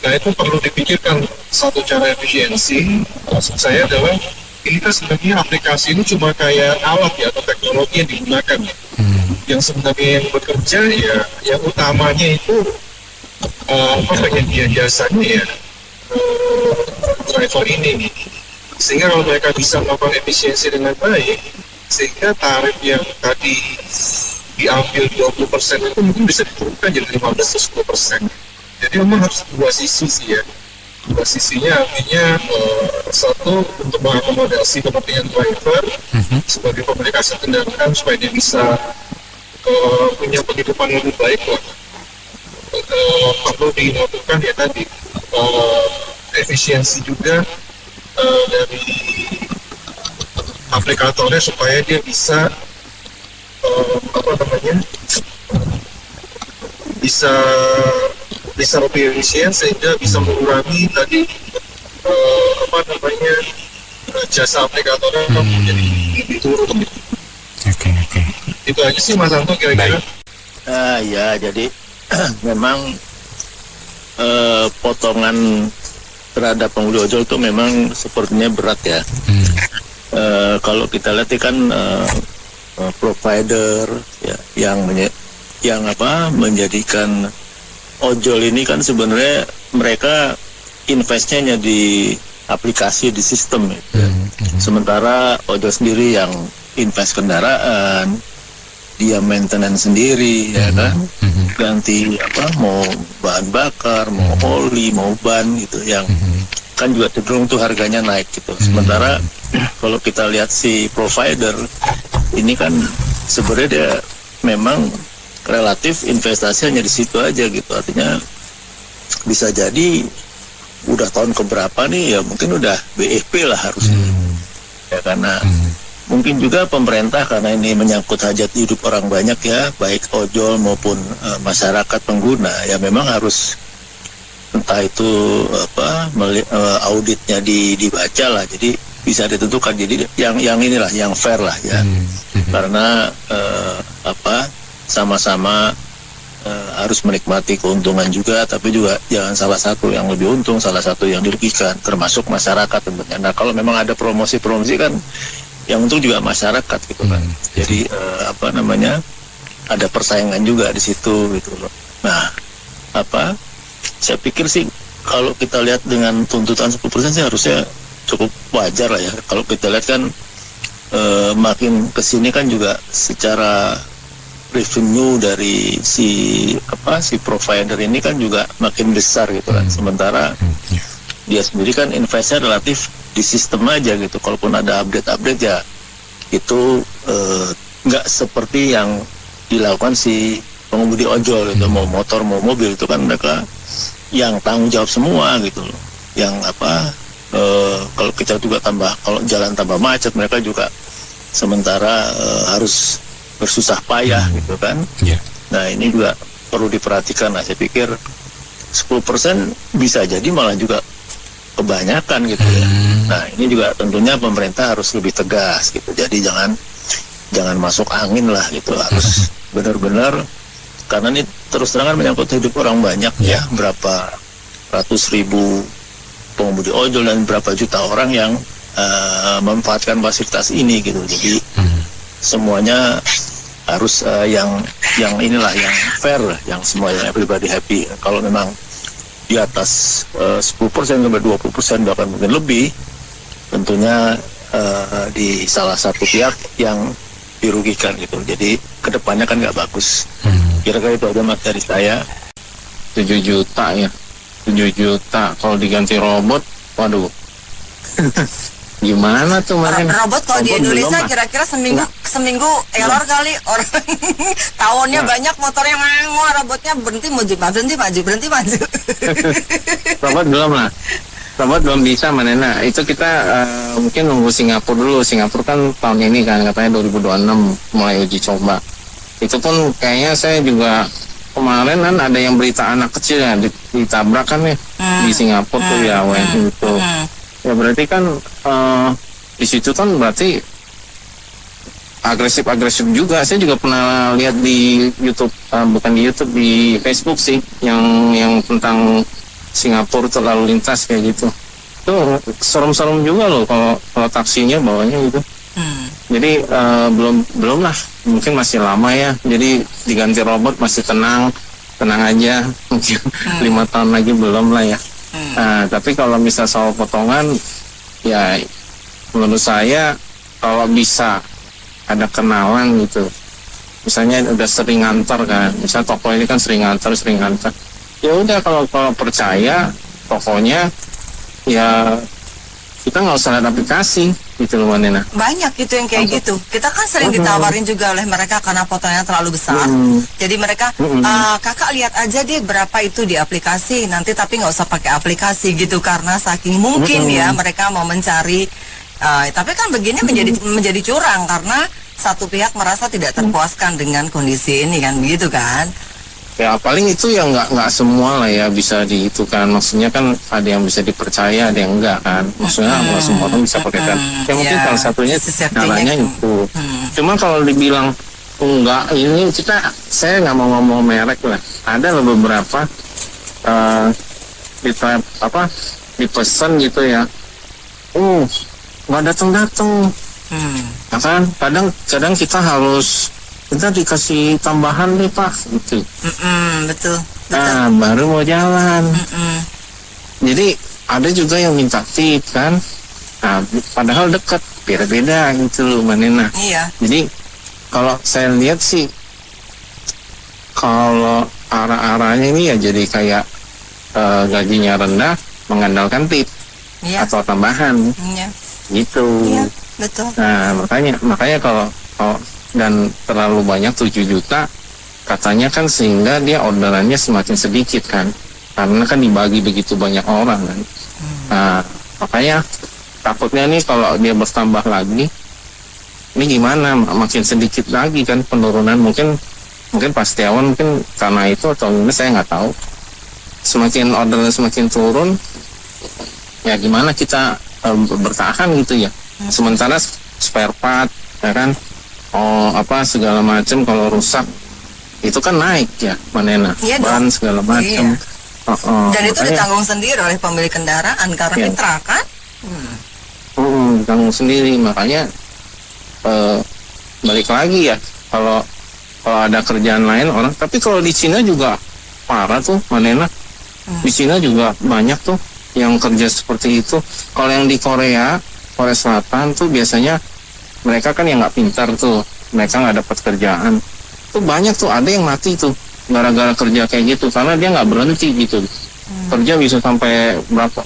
Nah, itu perlu dipikirkan satu cara efisiensi. Maksud saya adalah ini kan sebenarnya aplikasi ini cuma kayak alat ya atau teknologi yang digunakan ya. Yang sebenarnya yang bekerja ya yang utamanya itu penyedia jasanya ya driver ini. Sehingga kalau mereka bisa melakukan efisiensi dengan baik, sehingga tarif yang tadi diambil 20% itu mungkin bisa diturunkan jadi 15-10%. Jadi memang harus dua sisi sih ya. Dua sisinya artinya satu untuk mengakomodasi kepentingan driver sebagai pemilik aset kendaraan supaya dia bisa punya penghidupan lebih baik lah. Perlu dilakukan ya tadi efisiensi juga dari aplikatornya supaya dia bisa bisa lebih efisien sehingga bisa mengurangi tadi jasa aplikatornya menjadi lebih turun. Oke. Itu aja sih Mas Anto kira-kira. Ya, jadi memang potongan terhadap pengemudi ojol itu memang sepertinya berat ya. Kalau kita lihat kan provider ya yang menjadikan ojol ini kan sebenarnya mereka investnya hanya di aplikasi, di sistem ya. Sementara ojol sendiri yang invest kendaraan, dia maintenance sendiri ya kan, ganti mau bahan bakar, mau oli, mau ban gitu, yang kan juga cenderung tuh harganya naik gitu. Sementara kalau kita lihat si provider ini kan sebenarnya dia memang relatif investasi hanya di situ aja gitu. Artinya bisa jadi udah tahun keberapa nih ya mungkin udah BEP lah harusnya ya, karena mungkin juga pemerintah karena ini menyangkut hajat hidup orang banyak ya, baik ojol maupun masyarakat pengguna ya, memang harus entah itu auditnya dibaca lah, jadi bisa ditentukan, jadi yang inilah yang fair lah ya. Karena sama-sama harus menikmati keuntungan juga, tapi juga jangan salah satu yang lebih untung, salah satu yang dirugikan, termasuk masyarakat tentunya. Nah, kalau memang ada promosi-promosi kan yang untung juga masyarakat gitu kan. Jadi ada persaingan juga di situ gitu loh. Nah, saya pikir sih kalau kita lihat dengan tuntutan 10% sih harusnya cukup wajar lah ya. Kalau kita lihat kan makin kesini kan juga secara revenue dari si provider ini kan juga makin besar gitu kan. Sementara dia sendiri kan investnya relatif di sistem aja gitu. Kalaupun ada update ya itu nggak seperti yang dilakukan si pengemudi ojol gitu. Mau motor mau mobil itu kan mereka yang tanggung jawab semua gitu loh. yang kalau kita juga kalau jalan tambah macet, mereka juga sementara harus bersusah payah gitu kan. Nah ini juga perlu diperhatikan. Nah saya pikir 10% bisa jadi malah juga kebanyakan gitu ya. Nah ini juga tentunya pemerintah harus lebih tegas gitu. Jadi jangan masuk angin lah gitu. Harus benar-benar, karena ini terus terangan menyangkut hidup orang banyak ya. Berapa ratus ribu pengemudi ojol dan berapa juta orang yang memanfaatkan fasilitas ini gitu. Jadi semuanya harus yang inilah yang fair, yang semuanya everybody happy. Kalau memang di atas 10% sampai 20% bahkan mungkin lebih, tentunya di salah satu pihak yang dirugikan gitu. Jadi kedepannya kan nggak bagus. Kira-kira itu aja mas dari saya. 7 juta ya, 7 juta kalau diganti robot, waduh. Gimana tuh robot kalau di Indonesia kira-kira seminggu error kali orang tahunnya banyak motornya robotnya berhenti maju. Robot belum bisa Manena. Itu kita mungkin nunggu Singapura dulu. Singapura kan tahun ini kan katanya 2026 mulai uji coba. Itu pun kayaknya saya juga kemarin kan ada yang berita anak kecil ya ditabrak kan ya di Singapura tuh ya WNI itu. Ya berarti kan di situ kan berarti agresif juga. Saya juga pernah lihat di YouTube, bukan di YouTube, di Facebook sih, yang tentang Singapura terlalu lintas kayak gitu. Itu serem-serem juga loh kalau taksinya bawanya gitu. Jadi belum lah, mungkin masih lama ya. Jadi diganti robot masih tenang aja. Mungkin 5 tahun lagi belum lah ya. Nah, tapi kalau misal soal potongan, ya menurut saya kalau bisa ada kenalan gitu, misalnya udah sering ngantar kan, misalnya toko ini kan sering ngantar, ya udah kalau percaya tokonya, ya kita nggak usah lihat aplikasi gitu loh Manena. Banyak gitu yang kayak gitu. Kita kan sering ditawarin juga oleh mereka karena fotonya terlalu besar. Jadi mereka kakak lihat aja deh berapa itu di aplikasi, nanti tapi nggak usah pakai aplikasi gitu karena saking mungkin ya mereka mau mencari. Tapi kan begini menjadi curang karena satu pihak merasa tidak terpuaskan dengan kondisi ini kan, begitu kan? Ya paling itu yang nggak semua lah ya bisa diitukan. Maksudnya kan ada yang bisa dipercaya, ada yang enggak kan. Maksudnya nggak semua orang bisa pakai kan. Ya mungkin salah satunya caranya itu. Cuma kalau dibilang enggak, ini saya nggak mau ngomong merek lah. Ada loh beberapa dipesan gitu ya. Nggak datang. Nah kan kadang kita dikasih tambahan nih Pak gitu. Betul. Nah baru mau jalan. Jadi ada juga yang minta tip kan. Nah padahal dekat, beda-beda gitu loh Manena. Iya. Jadi kalau saya lihat sih, kalau arah-arahnya ini ya jadi kayak gajinya rendah mengandalkan tip atau tambahan. Gitu. Iya, betul. Nah makanya kalau dan terlalu banyak 7 juta katanya kan, sehingga dia orderannya semakin sedikit kan, karena kan dibagi begitu banyak orang kan. Nah makanya takutnya nih kalau dia bertambah lagi, ini gimana, makin sedikit lagi kan penurunan. Mungkin Pak Setiawan mungkin karena itu atau ini saya nggak tahu, semakin orderan semakin turun, ya gimana kita bertahan gitu ya. Sementara spare part ya kan, segala macam kalau rusak itu kan naik ya Manena, ban segala macam. Dan itu ditanggung sendiri oleh pemilik kendaraan karena mitra kan. Ditanggung sendiri. Makanya balik lagi ya, kalau ada kerjaan lain orang. Tapi kalau di Cina juga parah tuh Manena. Di Cina juga banyak tuh yang kerja seperti itu. Kalau yang di Korea Selatan tuh biasanya mereka kan yang nggak pintar tuh, mereka nggak dapat kerjaan tuh banyak tuh, ada yang mati tuh gara-gara kerja kayak gitu karena dia nggak berhenti gitu. Kerja bisa sampai berapa,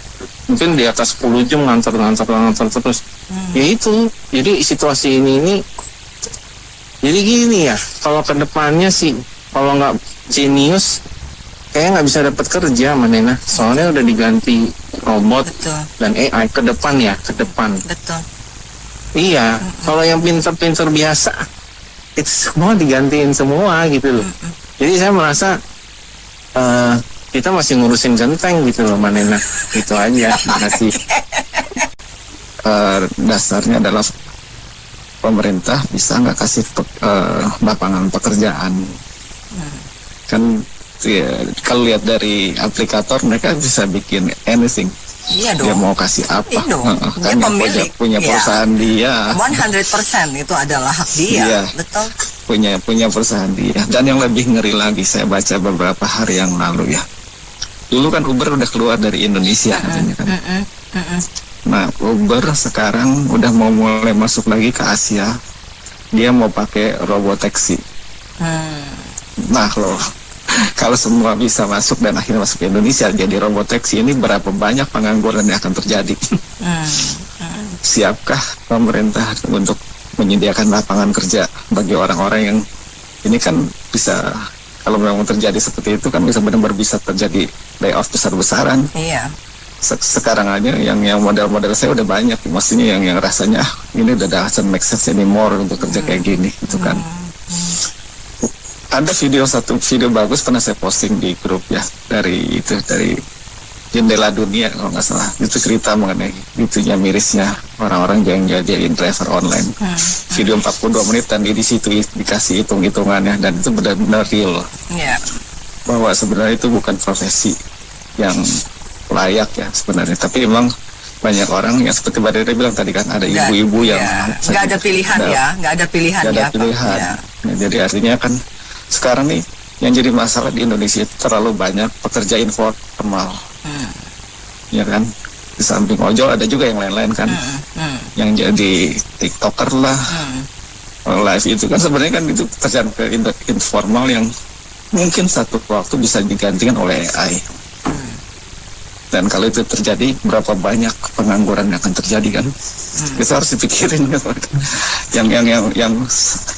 mungkin di atas 10 jam ngantar terus. Ya itu, jadi situasi ini jadi gini ya, kalau kedepannya sih kalau nggak jenius kayaknya nggak bisa dapat kerja Manena, soalnya udah diganti robot dan AI ke depan. Betul. Iya, kalau yang pinter-pinter biasa itu semua digantiin semua gitu loh. Jadi saya merasa kita masih ngurusin genteng gitu loh Manena. Itu aja. Terima kasih. Dasarnya adalah pemerintah bisa nggak kasih lapangan pekerjaan. Kan ya, kalau lihat dari aplikator mereka bisa bikin anything. Iya dong. Dia mau kasih apa? Dia Kan pemilik. punya perusahaan dia. 100% itu adalah hak dia. Iya. Betul. Punya perusahaan dia. Dan yang lebih ngeri lagi, saya baca beberapa hari yang lalu ya. Dulu kan Uber udah keluar dari Indonesia katanya kan. Nah, Uber sekarang udah mau mulai masuk lagi ke Asia. Dia mau pakai robotaxi. Nah, kalau semua bisa masuk dan akhirnya masuk ke Indonesia jadi robotaxi, ini berapa banyak pengangguran yang akan terjadi? Siapkah pemerintah untuk menyediakan lapangan kerja bagi orang-orang yang ini kan bisa, kalau memang terjadi seperti itu kan bisa benar-benar bisa terjadi layoff besar-besaran. Iya. Sekarang aja yang model-model saya udah banyak, maksudnya yang rasanya ini udah doesn't make sense anymore untuk kerja kayak gini gitu kan. Ada satu video bagus pernah saya posting di grup ya, dari Jendela Dunia kalau nggak salah. Itu cerita mengenai itunya mirisnya orang-orang yang jadiin driver online. Video 42 menit dan di situ dikasih hitung-hitungannya dan itu benar-benar real. Bahwa sebenarnya itu bukan profesi yang layak ya sebenarnya, tapi memang banyak orang yang seperti Mbak Dede bilang tadi kan, ada ibu-ibu yang nggak ada pilihan nggak ada pilihan. Nah, jadi artinya kan sekarang nih yang jadi masalah di Indonesia itu terlalu banyak pekerja informal, ya kan. Di samping ojol ada juga yang lain-lain kan, yang jadi TikToker lah, live itu kan sebenarnya kan itu pekerjaan informal yang mungkin satu waktu bisa digantikan oleh AI. Dan kalau itu terjadi, berapa banyak pengangguran yang akan terjadi kan? Kita harus dipikirin kan.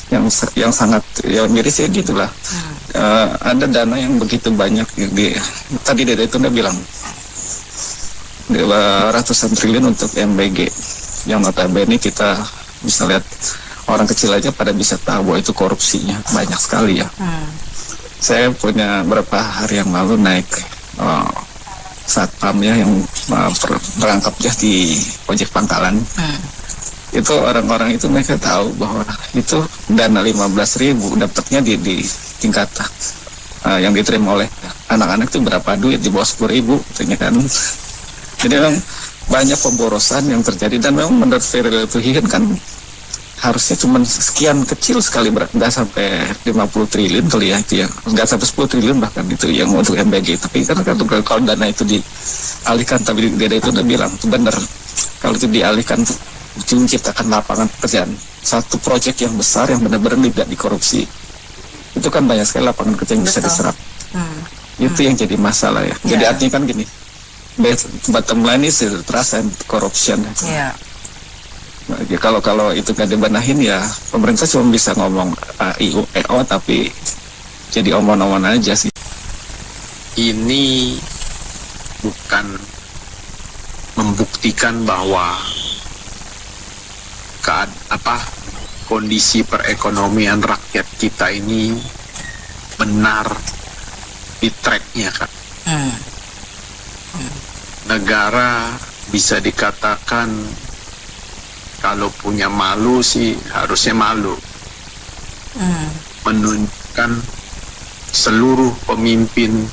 Yang sangat miris ya gitulah. Ada dana yang begitu banyak tadi Dede itu udah bilang ratusan triliun untuk MBG, yang notabene kita bisa lihat orang kecil aja pada bisa tahu bahwa itu korupsinya banyak sekali ya. Saya punya beberapa hari yang lalu naik satpam ya yang merangkap ya di ojek pangkalan. Itu orang-orang itu mereka tahu bahwa itu dana 15.000 dapatnya di tingkat yang diterima oleh anak-anak itu berapa duit, di bawah 10.000 katanya kan. Jadi memang banyak pemborosan yang terjadi dan memang menurut Ferry Tuhian kan harusnya cuma sekian kecil sekali, nggak sampai 50 triliun kali ya itu ya, nggak sampai 10 triliun bahkan itu yang untuk MBG. Tapi kan kalau dana itu dialihkan, tapi dia itu udah bilang itu benar, kalau itu dialihkan itu menciptakan lapangan pekerjaan, satu proyek yang besar yang benar-benar tidak dikorupsi, itu kan banyak sekali lapangan kerja yang bisa diserap. Itu yang jadi masalah ya. Jadi artinya kan gini, bottom line is trust and corruption. Nah, ya kalau itu nggak dibenahin ya pemerintah cuma bisa ngomong IUEO tapi jadi omong-omong aja sih. Ini bukan membuktikan bahwa kondisi perekonomian rakyat kita ini benar di tracknya kan. Negara bisa dikatakan kalau punya malu sih harusnya malu. Menunjukkan seluruh pemimpin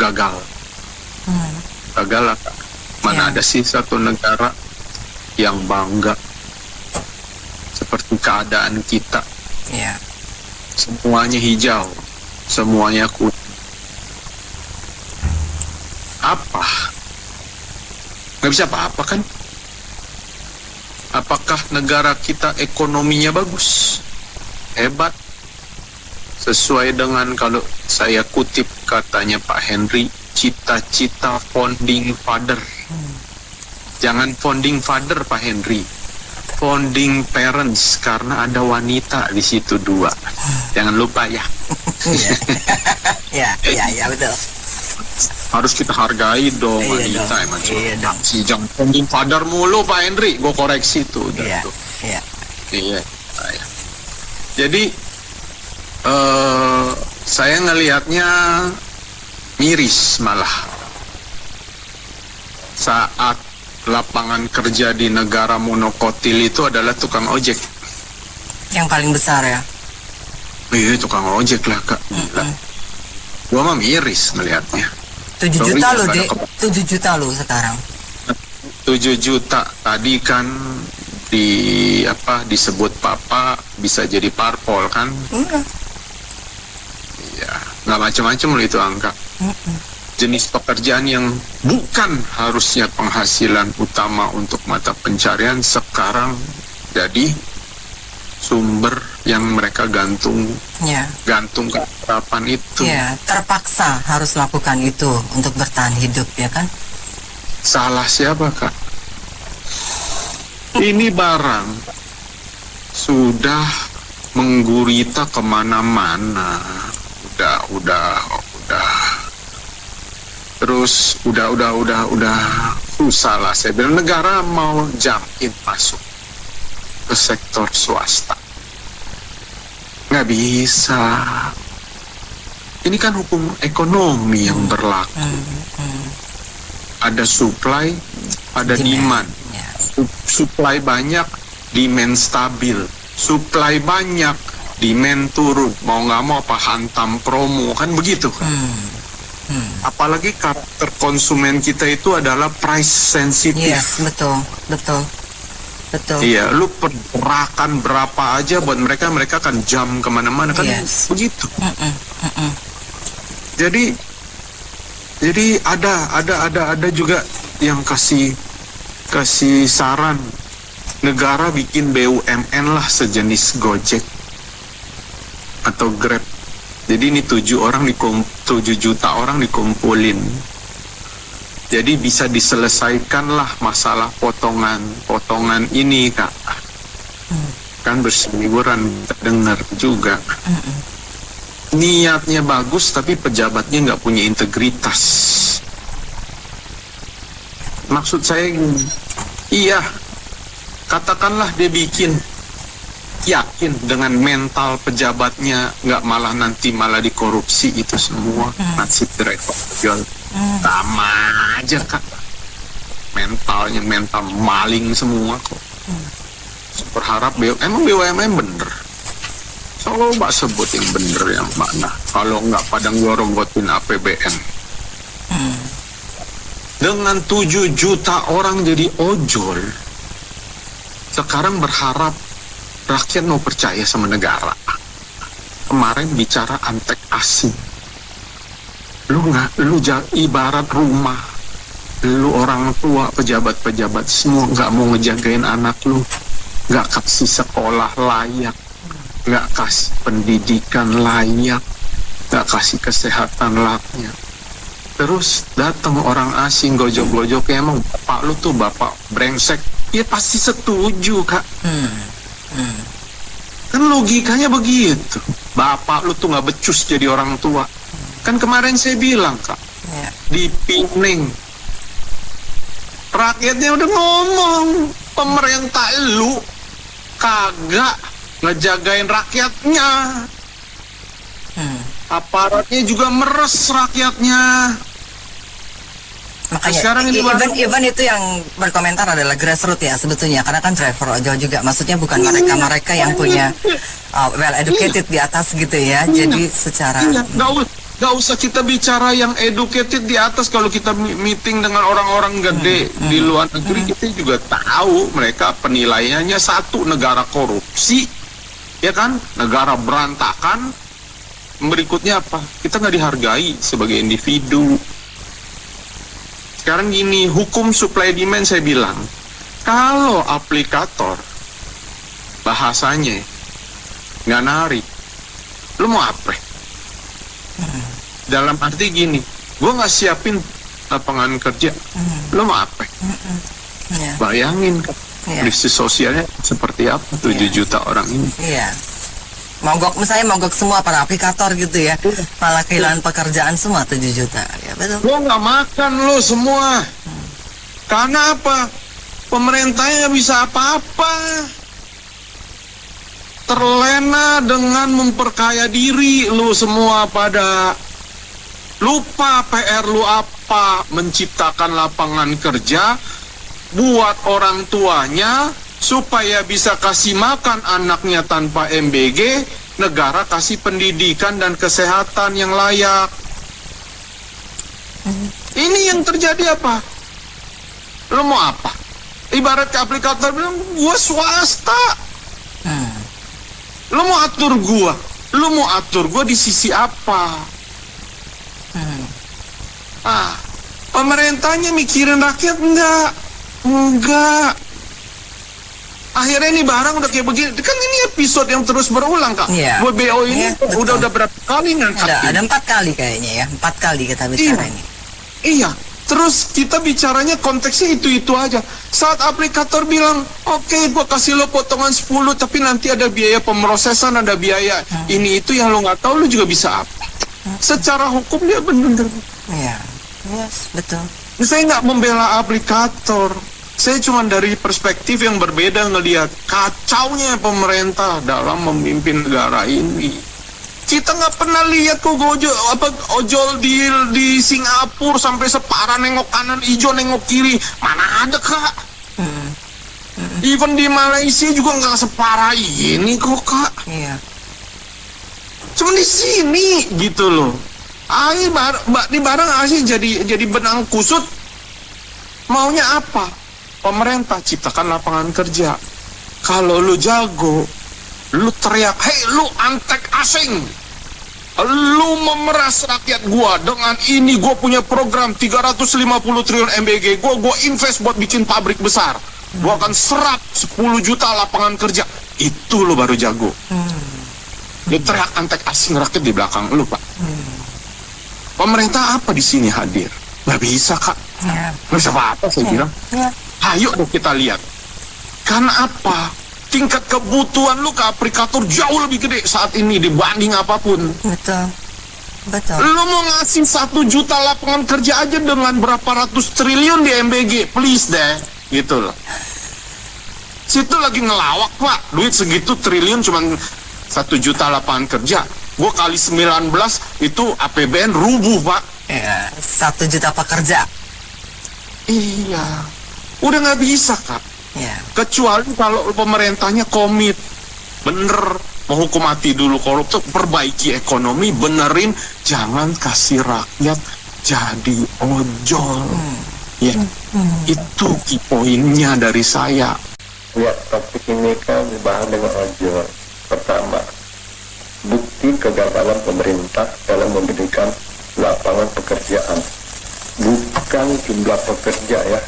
gagal. Gagal apa? Mana ada sih satu negara yang bangga seperti keadaan kita. Semuanya hijau, semuanya kuning. Apa? Nggak bisa apa-apa kan? Apakah negara kita ekonominya bagus? Hebat? Sesuai dengan kalau saya kutip katanya Pak Henry, cita-cita founding father. Jangan founding father Pak Henry, founding parents, karena ada wanita di situ 2. Jangan lupa ya. Ya betul. Harus kita hargai dong wanita emang. Si jangan ponding padar mulu Pak Henry, gue koreksi tuh. Iya. Jadi saya ngelihatnya miris malah saat lapangan kerja di negara monokotil itu adalah tukang ojek. Yang paling besar ya? Iya, tukang ojek lah Kak. Gua mah miris ngelihatnya. 7 juta loh Dek, 7 juta loh sekarang. 7 juta tadi kan disebut papa bisa jadi parpol kan? Iya, nggak macam-macam loh itu angka. Jenis pekerjaan yang bukan harusnya penghasilan utama untuk mata pencarian sekarang jadi sumber yang mereka gantung ke harapan itu. Ya, terpaksa harus lakukan itu untuk bertahan hidup, ya kan? Salah siapa Kak? Ini barang sudah menggurita kemana-mana. Udah. Terus udah susah lah. Saya bilang negara mau jamin masuk ke sektor swasta. Nggak bisa. Ini kan hukum ekonomi yang berlaku. Ada supply, ada demand. Supply banyak, demand stabil. Supply banyak, demand turun. Mau nggak mau apa hantam promo, kan begitu kan? Apalagi karakter konsumen kita itu adalah price sensitive. Yes, betul. Iya, lu pergerakan berapa aja buat mereka kan jam kemana-mana kan begitu. Jadi ada juga yang kasih saran negara bikin BUMN lah sejenis Gojek atau Grab. Jadi ini 7 juta orang dikumpulin. Jadi bisa diselesaikan lah masalah potongan ini Kak. Kan berseliweran dengar juga. Niatnya bagus tapi pejabatnya nggak punya integritas. Maksud saya iya, katakanlah dia bikin, yakin dengan mental pejabatnya nggak malah dikorupsi itu semua. Nasib direktur jual sama aja Kak. Mental maling semua kok. Berharap emang BUMN bener. Coba sebut yang bener yang mana. Kalau nggak pada ngorogotin APBN. Dengan 7 juta orang jadi ojol. Sekarang berharap rakyat mau percaya sama negara. Kemarin bicara antek asing. Lu ibarat rumah. Lu orang tua, pejabat-pejabat semua nggak mau ngejagain anak lu. Nggak kasih sekolah layak. Nggak kasih pendidikan layak. Nggak kasih kesehatan layak. Terus datang orang asing gojok-gojok, emang bapak lu tuh bapak brengsek. Ya pasti setuju Kak. Kan logikanya begitu. Bapak lu tuh nggak becus jadi orang tua. Kan kemarin saya bilang Kak, di Pineng rakyatnya udah ngomong, pemerintah lu kagak ngejagain rakyatnya. Aparatnya juga meres rakyatnya. Makanya sekarang ini even itu yang berkomentar adalah grassroots ya sebetulnya, karena kan driver ojol juga, maksudnya bukan mereka yang punya well educated di atas gitu ya. Jadi secara nggak usah kita bicara yang educated di atas. Kalau kita meeting dengan orang-orang gede di luar negeri, kita juga tahu mereka penilaiannya satu, negara korupsi, ya kan, negara berantakan. Berikutnya apa? Kita nggak dihargai sebagai individu. Sekarang gini, hukum supply demand saya bilang, kalau aplikator bahasanya nggak narik, lu mau apa? Dalam arti gini, gue nggak siapin lapangan kerja, lu mau apa? Bayangin kan, krisis sosialnya seperti apa 7 juta orang ini. mogok semua para aplikator gitu ya, malah kehilangan pekerjaan semua 7 juta. Ya betul. Lo nggak makan lo semua. Karena apa? Pemerintahnya bisa apa-apa. Terlena dengan memperkaya diri lu semua pada lupa PR lu apa, menciptakan lapangan kerja buat orang tuanya supaya bisa kasih makan anaknya tanpa MBG, negara kasih pendidikan dan kesehatan yang layak. Ini yang terjadi apa? Lu mau apa? Ibarat aplikator bilang, gua swasta. Lu mau atur gua di sisi apa? Pemerintahnya mikirin rakyat enggak. Akhirnya ini barang udah kayak begini. Kan ini episode yang terus berulang, Kak. Buat BO ini udah berapa kali ngangkat? Ada 4 kali kayaknya ya. 4 kali kita bicara ini. Iya. Terus kita bicaranya konteksnya itu aja. Saat aplikator bilang, oke, gua kasih lo potongan 10, tapi nanti ada biaya pemrosesan, ada biaya ini itu yang lo nggak tahu, lo juga bisa apa? Secara hukum dia benar. Iya, yes, betul. Saya nggak membela aplikator. Saya cuma dari perspektif yang berbeda ngelihat kacaunya pemerintah dalam memimpin negara ini. Kita nggak pernah lihat kok ojol di Singapura sampai separah nengok kanan hijau nengok kiri, mana ada, Kak? Even di Malaysia juga nggak separah ini kok, Kak. Iya. Cuma di sini gitu loh. Di barang asli jadi benang kusut. Maunya apa? Pemerintah ciptakan lapangan kerja. Kalau lu jago, lu teriak, "Hei, lu antek asing! Lu memeras rakyat gua dengan ini, gua punya program 350 triliun MBG, gua invest buat bikin pabrik besar. Gua akan serap 10 juta lapangan kerja." Itu lu baru jago. Lu teriak antek asing, rakyat di belakang lu, Pak. Pemerintah apa di sini hadir? Nggak bisa, Kak. Nggak bisa apa-apa, saya bilang. Ayo dong kita lihat. Karena apa? Tingkat kebutuhan lu ke aplikator jauh lebih gede saat ini dibanding apapun. Betul. Lu mau ngasih 1 juta lapangan kerja aja dengan berapa ratus triliun di MBG, please deh, gitu loh. Situ lagi ngelawak, Pak. Duit segitu triliun cuman 1 juta lapangan kerja. Gua kali 19 itu APBN rubuh, Pak. Ya, 1 juta pekerja. Iya. Udah nggak bisa, Kak. Ya. Kecuali kalau pemerintahnya komit bener menghukum mati dulu koruptor, perbaiki ekonomi, benerin, jangan kasih rakyat jadi ojol. Ya, itu poinnya dari saya. Ya, topik ini kan dibahas dengan ojol. Pertama, bukti kegagalan pemerintah dalam memberikan lapangan pekerjaan, bukan jumlah pekerja ya.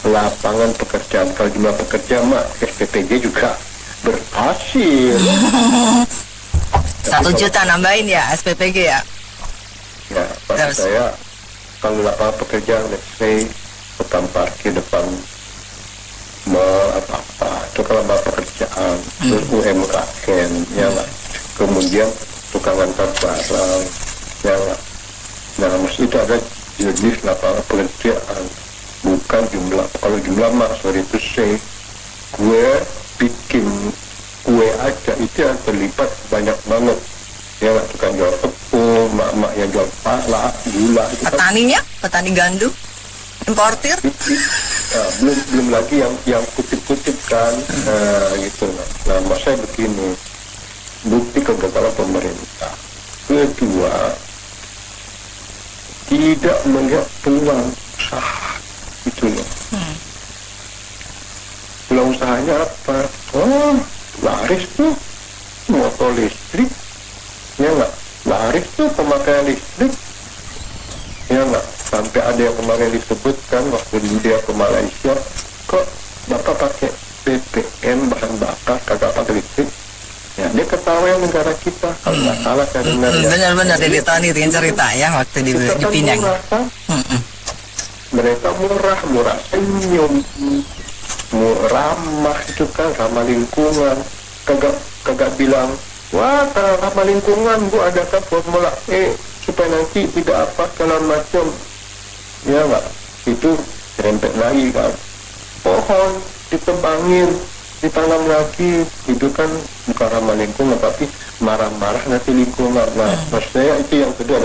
Lapangan pekerjaan. Kalau jumlah pekerja mah SPPG juga berhasil. 1 juta nambahin ya SPPG ya. Ya, maksud saya kalau lapangan pekerjaan, let's say tukang parkir depan mall apa itu kalau lapangan pekerjaan, UMKM ya nggak. Kemudian tukang antar barang ya nggak. Nah, mesti itu ada jenis lapangan pekerjaan, bukan jumlah. Kalau jumlah mah sorry to say, gue bikin kue aja itu yang terlibat banyak banget ya, tukang jual tepung, mak-mak yang jual pala, gula itu petaninya, petani gandum, importir. Nah, belum lagi yang kutip-kutip kan, gitu. Nah, maksud saya begini, bukti kegagalan pemerintah. Kedua, tidak melihat peluang usaha itu loh. Peluang usahanya apa? Oh, laris tuh motor listrik, ya nggak? Laris tuh pemakaian listrik, ya nggak? Sampai ada yang kemarin disebutkan waktu dia ke Malaysia, kok bapak pakai BBM bahan bakar kagak pakai listrik? Ya, dia ketawa yang negara kita, kalau nggak salah saya dengar ya. Benar-benar Dede Tony bikin cerita ya waktu di Pinang. Mereka murah senyum, ramah itu kan, ramah lingkungan, kagak bilang wah ramah lingkungan, gua adakan Formula E supaya nanti tidak apa segala macam, ya nggak, itu serempet lagi kan, pohon ditebangin, ditanam lagi, itu kan bukan ramah lingkungan tapi marah-marah nanti lingkungan. Nah, maksud saya itu yang kedua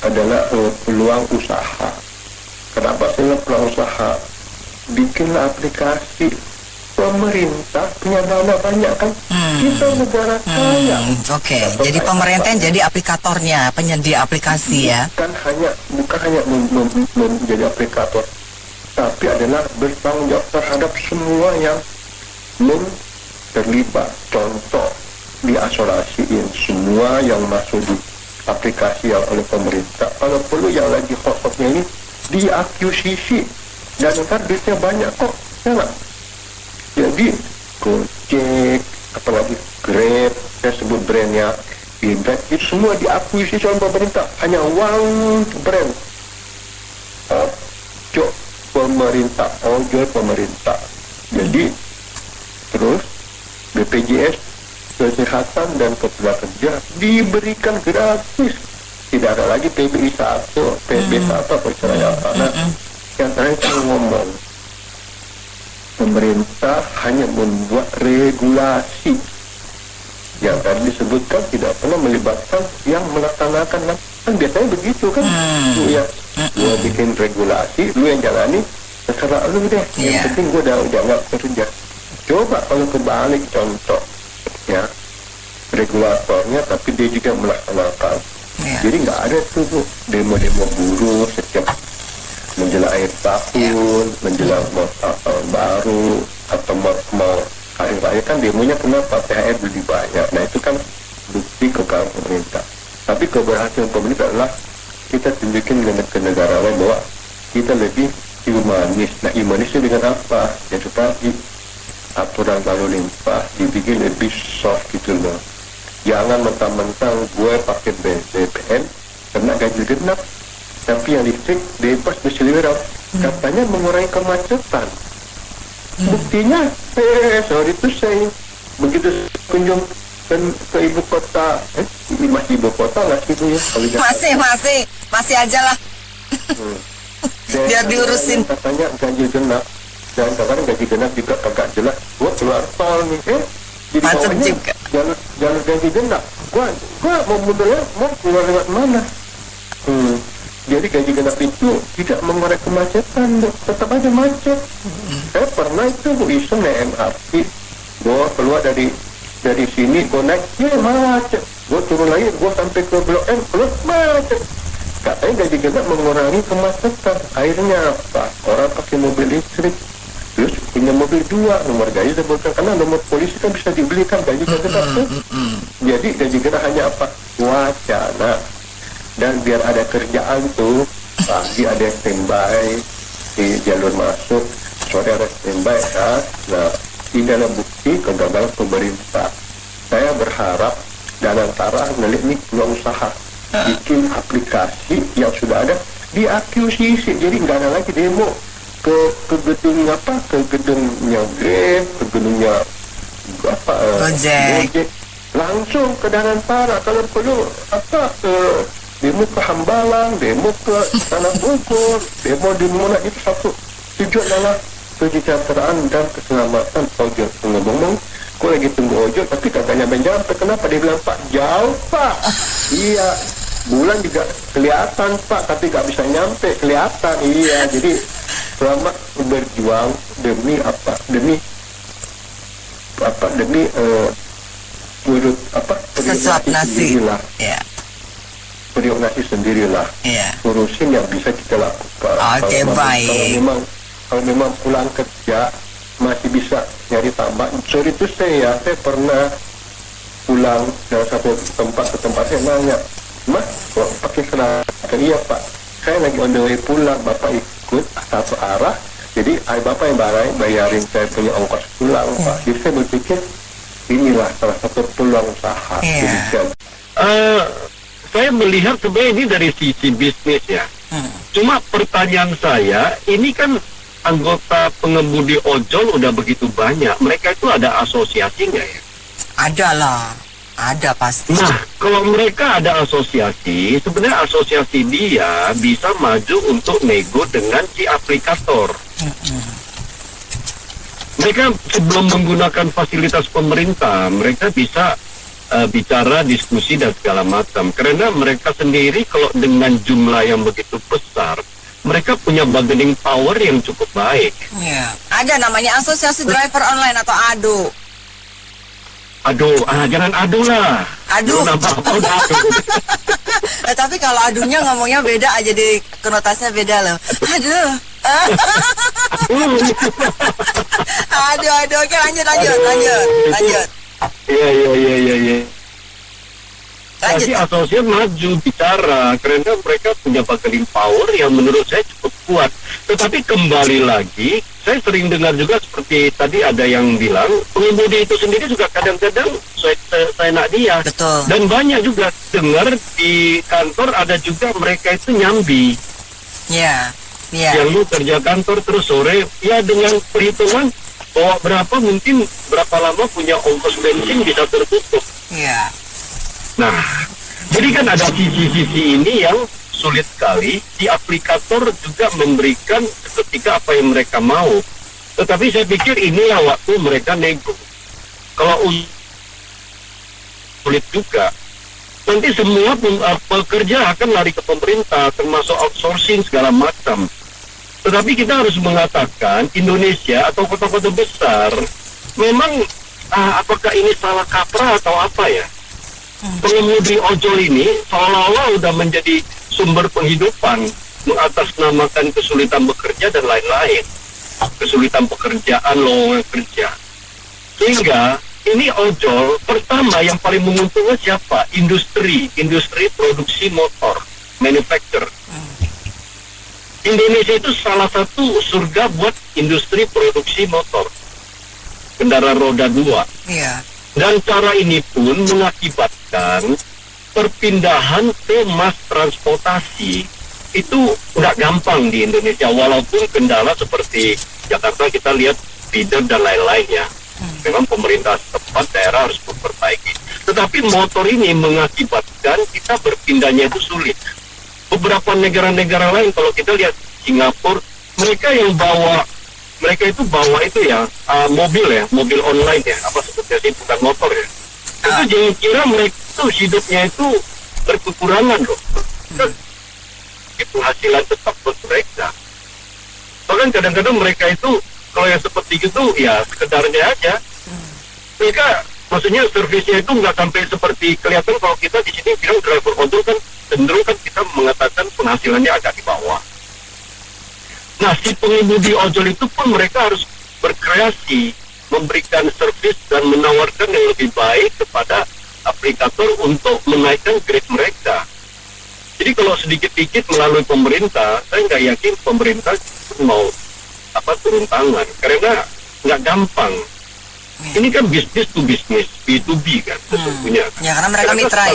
adalah peluang usaha. Kenapa saya peluang usaha? Bikinlah aplikasi, pemerintah punya dana banyak kan, kita negara kaya. Oke, jadi pemerintah yang jadi aplikatornya, penyedia aplikasi ya. Bukan hanya menjadi aplikator, tapi adalah bertanggung jawab terhadap semua yang terlibat. Contoh, diasolasiin semua yang masuk di aplikasi yang oleh pemerintah. Kalau perlu yang lagi hot-hotnya ini diakuisisi, dan ntar duitnya banyak kok, ya nggak? Jadi Gojek, apalagi Grab, saya sebut brandnya, Grab, itu semua diakuisisi oleh pemerintah. Hanya one brand, ojol pemerintah. Jadi terus BPJS Kesehatan dan Ketenagakerjaan diberikan gratis. Tidak ada lagi PBI 1, PB 1 perceraian anak. Yang terakhir saya ngomong, pemerintah hanya membuat regulasi yang tadi disebutkan, tidak pernah melibatkan yang melaksanakan. Kan biasanya begitu kan, lu bikin regulasi, lu yang jalani, terserah lu deh, yang penting gue udah nggak kerja. Coba kalau kebalik contoh, ya, regulatornya tapi dia juga melaksanakan. Jadi nggak ada tuh Bu, demo-demo buruh setiap menjelang akhir tahun, menjelang tahun baru, atau mau akhir raya kan demonya kenapa? THR lebih banyak. Nah itu kan bukti kekalahan pemerintah. Tapi keberhasilan pemerintah adalah kita tunjukin ke negara lain bahwa kita lebih humanis. Nah humanisnya dengan apa? Ya tetapi aturan lalu lintas dibikin lebih soft gitu loh. Jangan mentang-mentang gue pakai BPN kena ganjil genap, tapi yang listrik bebas berseliweran, katanya mengurangi kemacetan. Buktinya, sorry to say, begitu kunjung ke ibu kota, ini masih ibu kota nggak sih Bu ya? Masih aja lah. Biar diurusin. Katanya ganjil genap, dan kadang ganjil genap juga kagak jelas. Gue keluar tol nih, jadi bawahnya jalur ganjil genap. Gua mau mundur, mau keluar lewat mana? Jadi ganjil genap itu tidak mengurangi kemacetan, tetap aja macet. Saya pernah itu iseng naik MRT, gue keluar dari sini, gue naik, macet. Gue turun lagi, gue sampai ke Blok M, macet. Katanya ganjil genap mengurangi kemacetan. Akhirnya apa? Orang pakai mobil listrik, terus punya mobil 2, nomor ganjil disebutkan, karena nomor polisi kan bisa dibelikan ganjil genap. Jadi ganjil genap hanya apa? Wacana. Dan biar ada kerjaan tuh, pagi ada standby di jalur masuk, sore ada standby kan. Nah, ini adalah bukti kegagalan pemerintah. Saya berharap dan antara melihat ini peluang usaha, bikin aplikasi yang sudah ada diakuisisi, jadi nggak ada lagi demo ke gedung ke gedungnya Grab, ke gedungnya Gojek, langsung ke Danantara. Kalau perlu demo ke Hambalang, demo ke Tanah Bogor, demo di mana, itu satu tujuan adalah kesejahteraan dan keselamatan ojol. Ngomong-ngomong, kok lagi tunggu ojol tapi katanya menjampe, kenapa? Dia bilang, Pak, jauh Pak. Iya, bulan juga kelihatan Pak, tapi gak bisa nyampe, kelihatan. Iya, jadi selama berjuang demi sesuap nasi. Periuk nasi sendirilah, urusin yang bisa kita lakukan. Oke, baik. Kalau memang pulang kerja masih bisa nyari tambah. Sorry itu saya pernah pulang dari satu tempat ke tempat, saya nanya, Mas, kok pakai seragam? Iya Pak, saya lagi on the way pulang, Bapak ikut satu arah, jadi Bapak yang bayarin saya punya ongkos pulang Pak. Jadi saya berpikir inilah salah satu peluang usaha. Saya melihat sebenarnya ini dari sisi bisnis ya. Cuma pertanyaan saya, ini kan anggota pengemudi ojol udah begitu banyak. Mereka itu ada asosiasi nggak ya? Ada lah, ada pasti. Nah, kalau mereka ada asosiasi, sebenarnya asosiasi dia bisa maju untuk nego dengan si aplikator. Mereka sebelum menggunakan fasilitas pemerintah, mereka bisa bicara, diskusi dan segala macam. Karena mereka sendiri kalau dengan jumlah yang begitu besar, mereka punya bargaining power yang cukup baik. Ya. Ada namanya Asosiasi Driver Online atau ADO. Aduh, jangan adu lah. Aduh. Tapi kalau adunya ngomongnya beda aja deh, konotasinya beda loh. Aduh. Aduh. Oke, lanjut. Iya. Tapi asosiasi maju bicara karena mereka punya bargaining power yang menurut saya cukup kuat. Tetapi kembali lagi, saya sering dengar juga seperti tadi ada yang bilang pengemudi itu sendiri juga kadang-kadang saya nak dia. Betul. Dan banyak juga dengar di kantor ada juga mereka itu nyambi. Iya. Yang lu kerja kantor terus sore, ya dengan perhitungan bawa berapa mungkin berapa lama punya ongkos bensin bisa tertutup. Iya. Nah, jadi kan ada sisi-sisi ini yang sulit sekali. Si aplikator juga memberikan ketika apa yang mereka mau. Tetapi saya pikir inilah waktu mereka nego. Kalau sulit juga, nanti semua pekerja akan lari ke pemerintah, termasuk outsourcing segala macam. Tetapi kita harus mengatakan Indonesia atau kota-kota besar memang apakah ini salah kaprah atau apa ya? Pengemudi ojol ini seolah-olah udah menjadi sumber penghidupan, mengatasnamakan kesulitan bekerja dan lain-lain, kesulitan pekerjaan, lowongan kerja. Sehingga ini ojol pertama yang paling menguntungkan siapa? Industri produksi motor, manufacturer. Indonesia itu salah satu surga buat industri produksi motor, kendaraan roda 2. Iya. Dan cara ini pun mengakibatkan perpindahan ke mass transportasi itu nggak gampang di Indonesia, walaupun kendala seperti Jakarta kita lihat feeder dan lain-lain ya. Memang pemerintah setempat daerah harus memperbaiki. Tetapi motor ini mengakibatkan kita berpindahnya itu sulit. Beberapa negara-negara lain kalau kita lihat Singapura, mereka itu bawa mobil online ya, apa sebutnya sih, bukan motor ya. Itu jangan kira mereka itu hidupnya itu berkekurangan loh. Itu hasilan tetap buat mereka. Bahkan kadang-kadang mereka itu kalau yang seperti itu ya sekedarnya aja. Mereka maksudnya servisnya itu nggak sampai seperti kelihatan kalau kita di sini bilang driver ojol kan cenderung kan kita mengatakan penghasilannya agak di bawah. Nah, si pengemudi ojol itu pun mereka harus berkreasi, memberikan servis dan menawarkan yang lebih baik kepada aplikator untuk menaikkan grade mereka. Jadi kalau sedikit-sedikit melalui pemerintah, saya nggak yakin pemerintah mau turun tangan, karena nggak gampang. Ini kan bisnis to bisnis, B2B kan sesungguhnya. Ya karena mereka mitra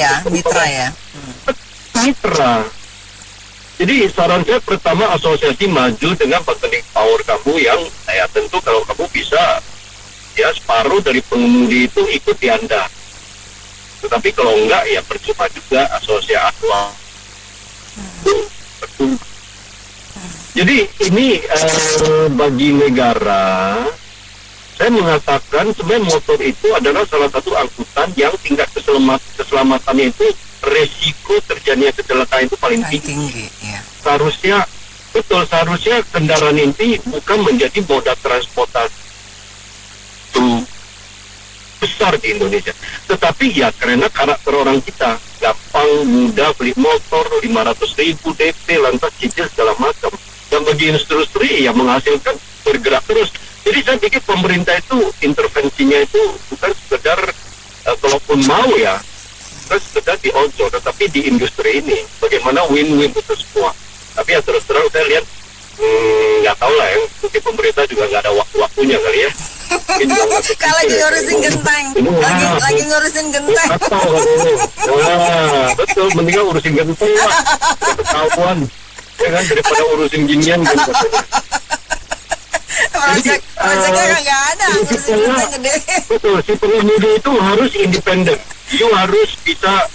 ya. Mitra. Jadi saran saya pertama asosiasi maju dengan bargaining power kamu yang tentu kalau kamu bisa ya separuh dari pengemudi itu ikut di Anda. Tetapi kalau enggak ya percuma juga asosiasi aktual. Jadi ini bagi negara, saya mengatakan sebenarnya motor itu adalah salah satu angkutan yang tingkat keselamatannya itu resiko terjadinya kecelakaan itu paling tinggi. Ya. Seharusnya kendaraan ini bukan menjadi moda transportasi besar di Indonesia. Tetapi ya karena karakter orang kita gampang, mudah beli motor 500.000 DP, lantas cicil segala macam. Dan bagi industri ya menghasilkan bergerak terus. Jadi saya pikir pemerintah itu intervensinya itu bukan sekedar kalaupun mau ya, bukan sekedar di ojol, tetapi di industri ini bagaimana win-win itu semua. Tapi ya terus terang saya lihat nggak tahu lah ya, mungkin pemerintah juga nggak ada waktunya kali ya. Kalau lagi ngurusin genteng, lagi ngurusin genteng. Betul, mendingan urusin genteng lah, ketahuan. Ya kan, daripada urusin ginian gitu. Ojeknya nggak ada, betul, si pengemudi itu harus independen. You harus bisa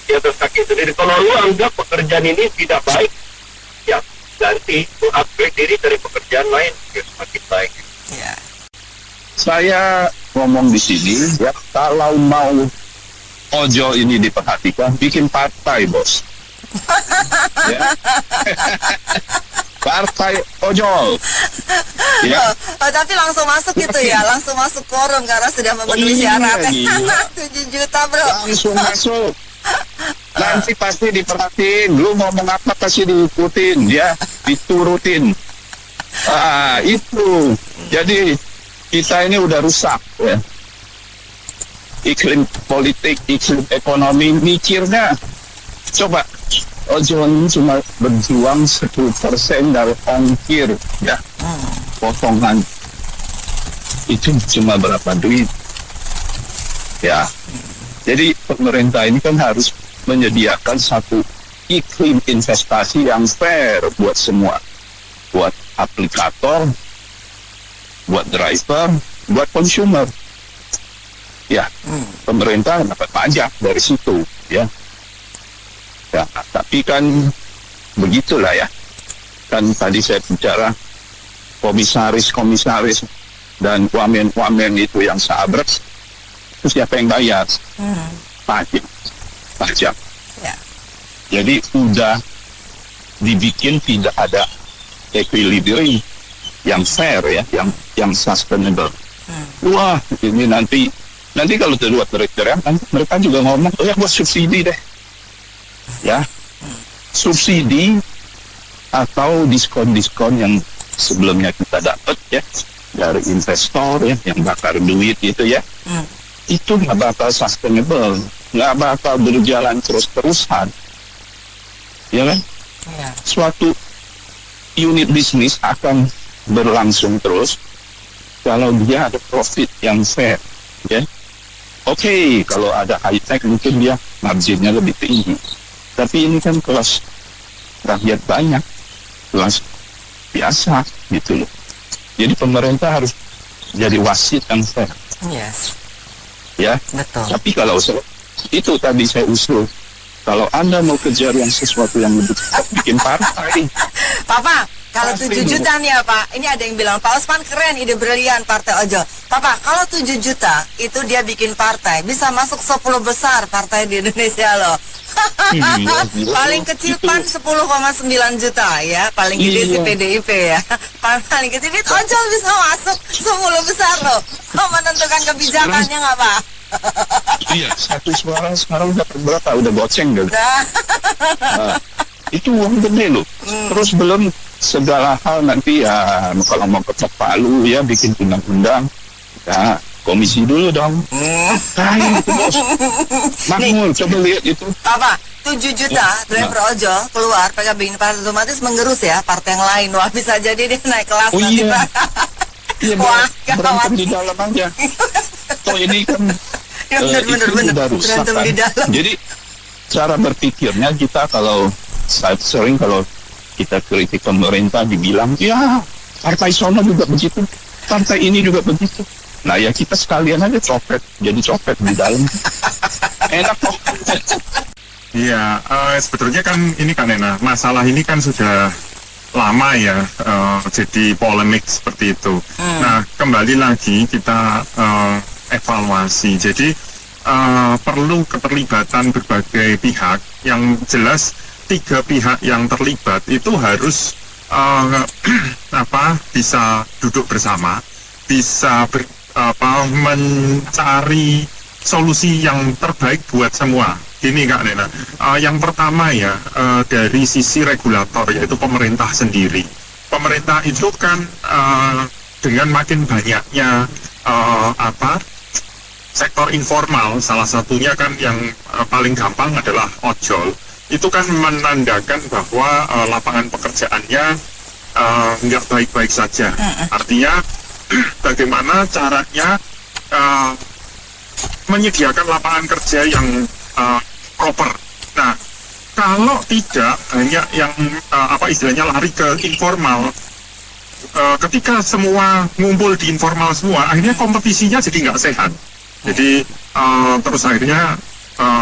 di atas kaki sendiri. Kalau lu anggap pekerjaan ini tidak baik, ya ganti, upgrade diri dari pekerjaan lain biar semakin baik. Ya. Saya ngomong di sini ya, kalau mau ojol ini diperhatikan, bikin partai, bos. Ya. Partai ojol. Ya. Oh, tapi langsung masuk gitu ya, langsung masuk quorum karena sudah memenuhi syaratnya. 7 juta bro. Langsung masuk. Nanti pasti diperhatiin, lu ngomong apa pasti diikutin, ya, diturutin. Itu. Jadi kita ini udah rusak, ya. Iklim politik, iklim ekonomi, mikirnya. Coba, ojol ini cuma berjuang 10% dari ongkir, ya. Potongan. Itu cuma berapa duit? Ya. Jadi pemerintah ini kan harus menyediakan satu iklim investasi yang fair buat semua. Buat aplikator, buat driver, buat consumer. Ya, pemerintah dapat pajak dari situ, ya. Ya, tapi kan begitulah ya. Kan tadi saya bicara komisaris dan wamen itu yang sahabat, terus siapa yang bayar? Pajak. Ya. Jadi udah dibikin tidak ada equilibrium yang fair ya, yang sustainable. Wah, ini nanti kalau terbuat teriak-teriak, mereka juga ngomong, oh ya buat subsidi deh, ya, subsidi atau diskon-diskon yang sebelumnya kita dapat ya dari investor ya yang bakar duit itu ya. Itu nggak bakal sustainable, nggak bakal berjalan terus-terusan, ya kan? Ya. Suatu unit bisnis akan berlangsung terus kalau dia ada profit yang fair, ya. Oke, kalau ada high tech mungkin dia marginnya lebih tinggi, tapi ini kan kelas rakyat banyak, kelas biasa gitu loh. Jadi pemerintah harus jadi wasit yang fair. Yes. Ya, betul. Tapi kalau itu tadi saya usul, kalau Anda mau kejar yang sesuatu yang lebih bikin partai. Papa, kalau 7 juta nih ya Pak, ini ada yang bilang Pak Osman keren, ide brilian partai ojol. Papa, kalau 7 juta itu dia bikin partai, bisa masuk 10 besar partai di Indonesia loh. Paling kecil PAN 10,9 juta ya, paling gede si PDIP ya. Paling kecil itu ojol bisa masuk 10 besar loh. Menentukan kebijakannya nggak Pak? Iya, satu suara sekarang udah berapa? Udah goceng gitu. Itu uang gede loh. Terus belum segala hal nanti ya, kalau mau ketok palu ya bikin undang-undang, ya komisi dulu dong. Itu bos. Makmur, coba lihat itu. Papa, 7 juta driver ojol keluar, PKB ini otomatis menggerus ya partai yang lain. Wah, bisa jadi dia naik kelas nanti Pak. Iya, wah, berantem di dalam aja. Toh ini kan bener. Udah rusak kan. Jadi cara berpikirnya kita kalau sering kalau kita kritik pemerintah dibilang ya partai sono juga begitu, partai ini juga begitu. Nah ya kita sekalian aja copet, jadi copet di dalam. Enak kok. Iya, sebetulnya kan ini kan Nena, masalah ini kan sudah lama ya, jadi polemik seperti itu. Nah kembali lagi kita evaluasi. Jadi perlu keterlibatan berbagai pihak. Yang jelas 3 pihak yang terlibat itu harus bisa duduk bersama, bisa mencari solusi yang terbaik buat semua. Gini Kak Nena, yang pertama ya dari sisi regulator, yaitu pemerintah sendiri. Pemerintah itu kan dengan makin banyaknya sektor informal, salah satunya kan yang paling gampang adalah ojol. Itu kan menandakan bahwa lapangan pekerjaannya nggak baik-baik saja. Artinya bagaimana caranya menyediakan lapangan kerja yang proper. Nah, kalau tidak banyak yang istilahnya lari ke informal, ketika semua ngumpul di informal semua, akhirnya kompetisinya jadi nggak sehat. Jadi terus akhirnya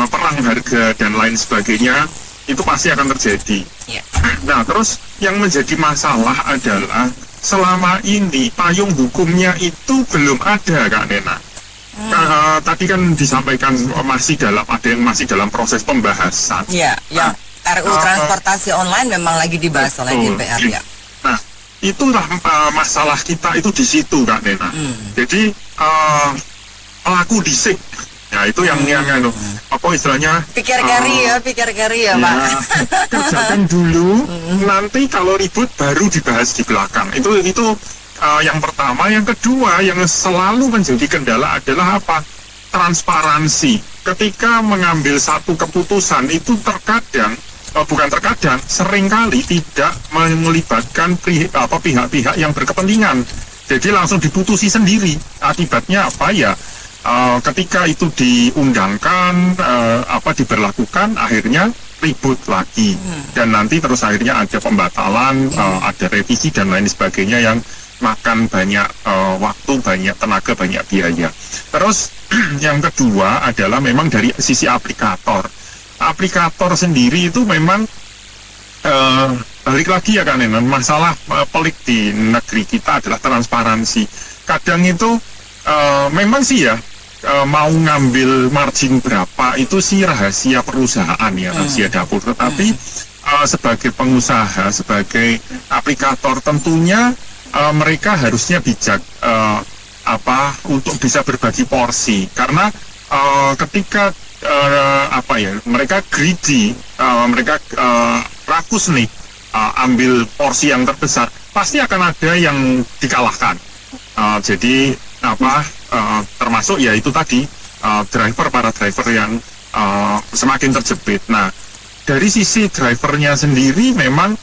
perang harga dan lain sebagainya itu pasti akan terjadi. Nah, terus yang menjadi masalah adalah selama ini payung hukumnya itu belum ada, Kak Nena. Tadi kan disampaikan ada yang masih dalam proses pembahasan. Iya, yang RUU transportasi online memang lagi dibahas oleh DPR ya. Nah, itulah masalah kita itu di situ, Kak Nena. Jadi pelaku disik, ya itu yang apa istilahnya? Pikir kari ya, Pak. Kerjakan dulu, nanti kalau ribut baru dibahas di belakang. Itu yang pertama. Yang kedua yang selalu menjadi kendala adalah apa? Transparansi. Ketika mengambil satu keputusan itu seringkali tidak melibatkan pihak-pihak yang berkepentingan. Jadi langsung diputusi sendiri. Akibatnya apa ya? Ketika itu diundangkan, diberlakukan, akhirnya ribut lagi. Dan nanti terus akhirnya ada pembatalan, ada revisi dan lain sebagainya yang makan banyak waktu, banyak tenaga, banyak biaya. Terus yang kedua adalah memang dari sisi aplikator. Aplikator sendiri itu memang balik lagi ya kan, masalah pelik di negeri kita adalah transparansi. Kadang itu memang sih ya mau ngambil margin berapa itu sih rahasia perusahaan ya, rahasia dapur. Tetapi sebagai pengusaha, sebagai aplikator tentunya mereka harusnya bijak untuk bisa berbagi porsi, karena ketika mereka greedy, mereka rakus nih ambil porsi yang terbesar, pasti akan ada yang dikalahkan. Jadi termasuk ya itu tadi para driver yang semakin terjepit. Nah, dari sisi drivernya sendiri memang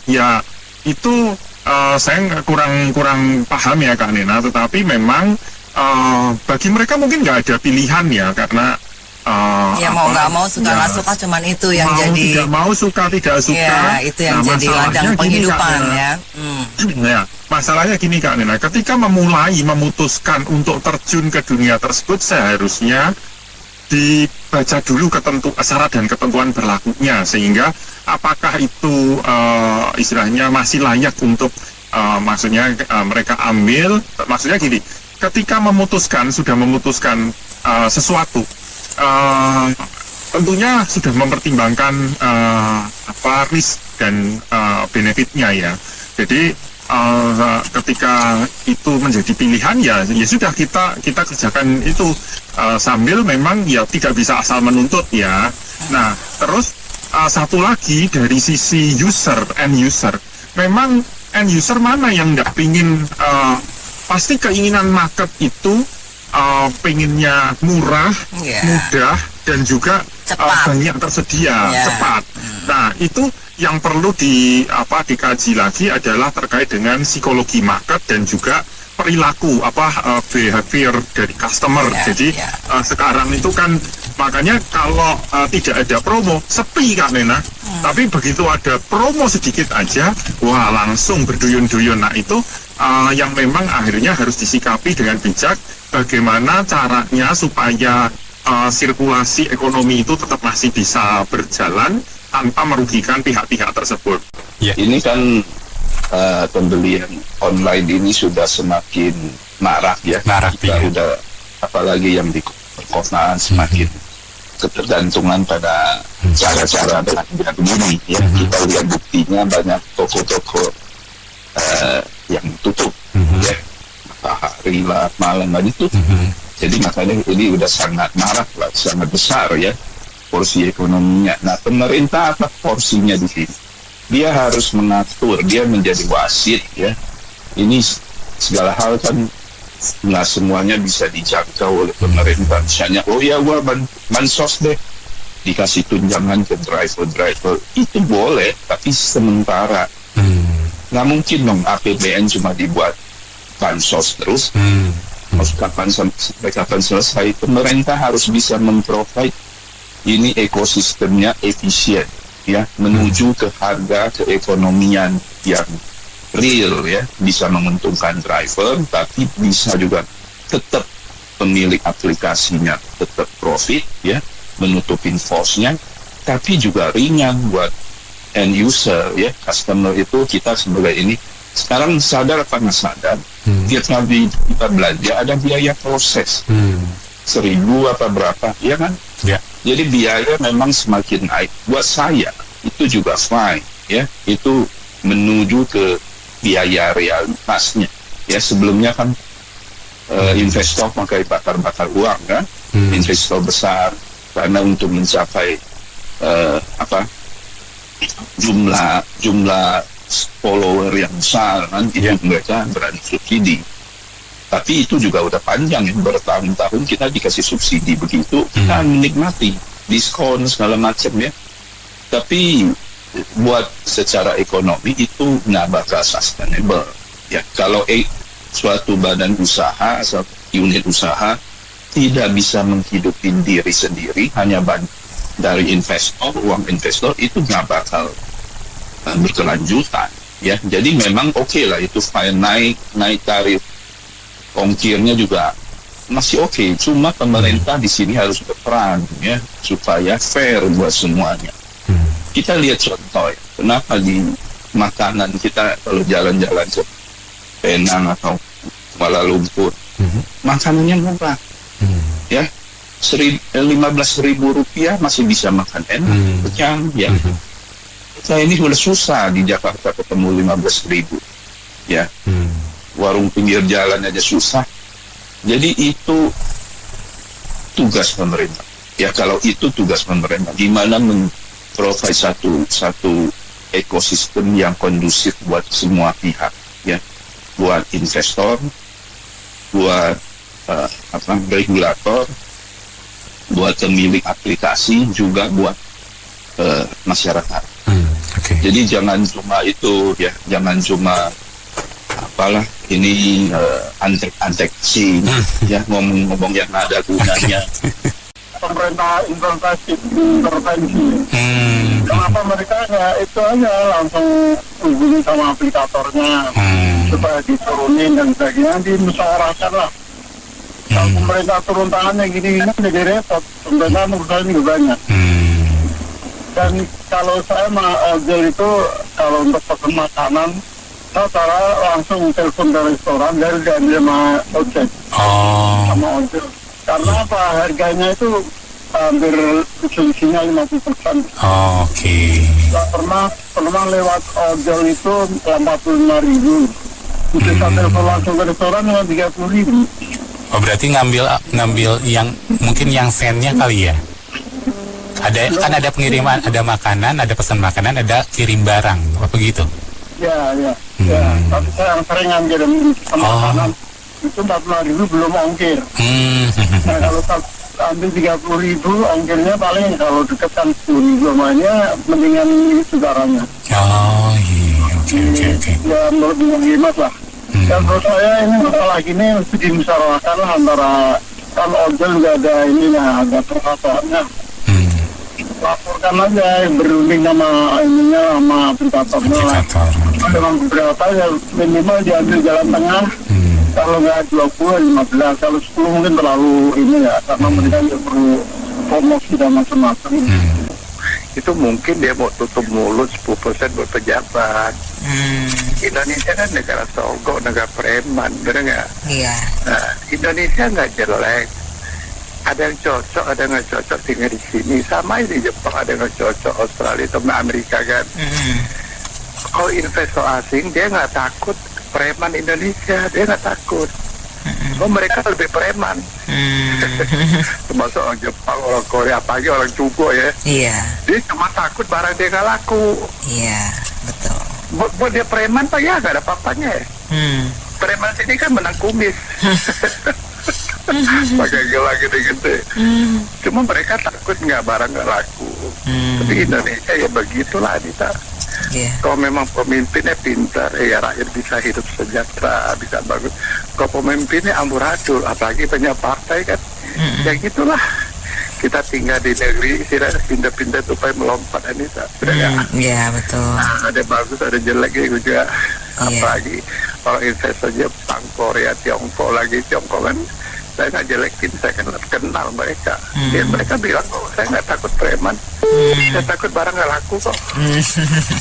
ya itu saya kurang paham ya Kak Nena, tetapi memang bagi mereka mungkin nggak ada pilihan ya, karena mau nggak mau, suka nggak suka, cuman itu yang jadi tidak mau, suka tidak suka ya, itu yang jadi ladang penghidupan ya. Ya, masalahnya gini Kak Nena, ketika memutuskan untuk terjun ke dunia tersebut, seharusnya dibaca dulu syarat dan ketentuan berlakunya, sehingga apakah itu istilahnya masih layak untuk mereka ambil. Maksudnya gini, ketika sudah memutuskan sesuatu, tentunya sudah mempertimbangkan risk dan benefitnya ya. Jadi ketika itu menjadi pilihan ya sudah kita kerjakan itu sambil memang ya tidak bisa asal menuntut ya. Nah, terus satu lagi dari sisi end user, memang end user mana yang nggak pingin, pasti keinginan market itu pengennya murah, mudah, dan juga banyak tersedia, cepat. Nah, itu yang perlu dikaji lagi adalah terkait dengan psikologi market dan juga perilaku behavior dari customer. Jadi sekarang itu kan makanya kalau tidak ada promo sepi Kak Nena, tapi begitu ada promo sedikit aja, wah langsung berduyun-duyun. Nah, itu yang memang akhirnya harus disikapi dengan bijak, bagaimana caranya supaya sirkulasi ekonomi itu tetap masih bisa berjalan tanpa merugikan pihak-pihak tersebut. Ini kan pembelian online ini sudah semakin marak ya. Kita udah, apalagi yang di perkotaan, semakin ketergantungan pada cara-cara belanja ini ya. Kita lihat buktinya banyak toko-toko yang tutup ya, hari lah, malam lagi tutup. Jadi makanya ini udah sangat marak lah, sangat besar ya porsi ekonominya. Nah, pemerintah apa porsinya di sini? Dia harus mengatur, dia menjadi wasit ya. Ini segala hal kan nggak semuanya bisa dijangkau oleh pemerintah. Misalnya, oh ya gua bansos deh, dikasih tunjangan ke driver, itu boleh, tapi sementara. Nggak mungkin dong APBN cuma dibuat bansos terus. Sampai kapan selesai? Pemerintah harus bisa memprovide ini ekosistemnya efisien ya, menuju ke harga keekonomian yang real ya, bisa menguntungkan driver, tapi bisa juga tetap pemilik aplikasinya tetap profit ya, menutupin cost-nya, tapi juga ringan buat end user ya, customer itu. Kita sebagai ini sekarang sadar apa nggak sadar, tiap kali kita belanja ada biaya proses 1.000 apa berapa ya kan, jadi biaya memang semakin naik. Buat saya itu juga fine ya, itu menuju ke biaya realitasnya ya. Sebelumnya kan investor pakai bakar-bakar uang kan, investor besar, karena untuk mencapai jumlah follower yang besar kan, itu mereka berani subsidi. Tapi itu juga udah panjang ya, bertahun-tahun kita dikasih subsidi begitu, kita menikmati diskon segala macam ya. Tapi buat secara ekonomi itu nggak bakal sustainable ya. Kalau suatu badan usaha, suatu unit usaha tidak bisa menghidupi diri sendiri hanya dari investor, uang investor, itu nggak bakal berkelanjutan ya. Jadi memang oke lah itu fine, naik tarif ongkirnya juga masih oke. Cuma pemerintah di sini harus berperan ya, supaya fair buat semuanya. Kita lihat contoh ya, kenapa di makanan kita kalau jalan-jalan ke Penang atau Kuala Lumpur, makanannya murah ya, 15.000 rupiah masih bisa makan enak, kenyang ya. Saya ini udah susah di Jakarta ketemu 15.000 ya, warung pinggir jalan aja susah. Jadi itu tugas pemerintah ya. Kalau itu tugas pemerintah, gimana provide satu ekosistem yang kondusif buat semua pihak ya, buat investor, buat regulator, buat pemilik aplikasi, juga buat masyarakat. Jadi jangan cuma itu ya, jangan cuma apalah ini antek-antek sih ya, ngomong-ngomong yang ada gunanya. Pemerintah intervensi. Kenapa mereka nggak itu aja langsung hubungi sama aplikatornya supaya diturunin dan sebagainya, dimusyawarahkan lah. Kalau pemerintah turun tangannya gini jadi repot. Pemerintah mengusahakan juga banyak. Dan kalau saya mah ojol itu kalau untuk pesan makanan, saya cara langsung telepon ke restoran dari sama ojek, sama ojol. Karena apa, harganya itu hampir selisihnya 50%. Pernah lewat ojol itu 45.000. Bisa telepon langsung ke restoran cuma 30.000. Oh, berarti ngambil yang mungkin yang sennya kali ya. Kan ada pengiriman, ada makanan, ada pesan makanan, ada kirim barang, apa begitu? Ya. Tapi saya yang sering ngambil makanan itu 45.000 belum ongkir. Nah, kalau ambil 30.000 ongkirnya paling kalau dekat kan 10.000 namanya, mendingan saudaranya. Oke. Ya lebih hemat lah. Dan menurut saya ini masalah gini mesti dimusyawarahkan lah antara kan ojol juga ada ininya, ada peraturannya. Laporkan aja berunding sama ininya, sama aplikatornya lah. Dengan beberapa ya minimal diambil jalan tengah. Kalau nggak 20, 15, kalau 10 mungkin terlalu ini ya, karena mereka juga perlu promosi dan macam-macam. Itu mungkin dia mau tutup mulut 10% buat pejabat. Indonesia kan negara sogok, negara preman, bener nggak? Iya. Nah, Indonesia nggak jelek. Ada yang cocok, ada yang nggak cocok tinggal di sini. Sama di Jepang ada yang nggak cocok, Australia atau Amerika kan. Kalau investor asing dia nggak takut preman Indonesia, dia nggak takut. Mereka lebih preman. Termasuk orang Jepang, orang Korea, apalagi orang Cubo ya. Iya. Dia cuma takut barang dia nggak laku. Iya, betul. Buat dia preman pak ya nggak ada apa-apanya ya. Preman sini kan menang kumis. Pakai gelang gede-gede. Cuma mereka takut nggak barang nggak laku. Tapi Indonesia ya begitulah Anita. Kalau memang pemimpinnya pintar, ya rakyat bisa hidup sejahtera, bisa bagus. Kalau pemimpinnya amburadul, apalagi punya partai kan, ya gitulah. Kita tinggal di negeri, tidak pindah-pindah supaya melompat Anita. Iya betul. Nah, ada bagus, ada jelek ya juga. Apalagi kalau investor Jepang, Korea, Tiongkok kan, saya nggak jelekin, saya kenal mereka. Dan mereka bilang, saya nggak takut preman, saya takut barang nggak laku kok.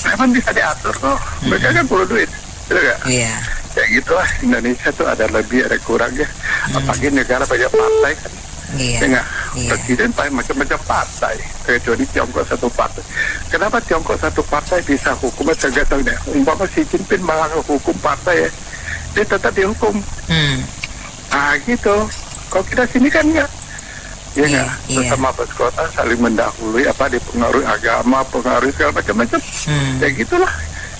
Preman bisa diatur kok, mereka kan perlu duit, betul nggak? Iya. Ya gitu lah, Indonesia tuh ada lebih ada kurangnya. Apalagi negara banyak partai kan. Iya. Presiden macam-macam partai, kecuali Tiongkok satu partai. Kenapa Tiongkok satu partai bisa hukumnya tergantung? Umpama Xi Jinping malah hukum partai ya, dia tetap dihukum. Ah gitu. Kalau kita sini kan enggak, ya enggak. Sesama berkota saling mendahului, dipengaruhi agama, pengaruhi segala macam-macam. Ya gitulah.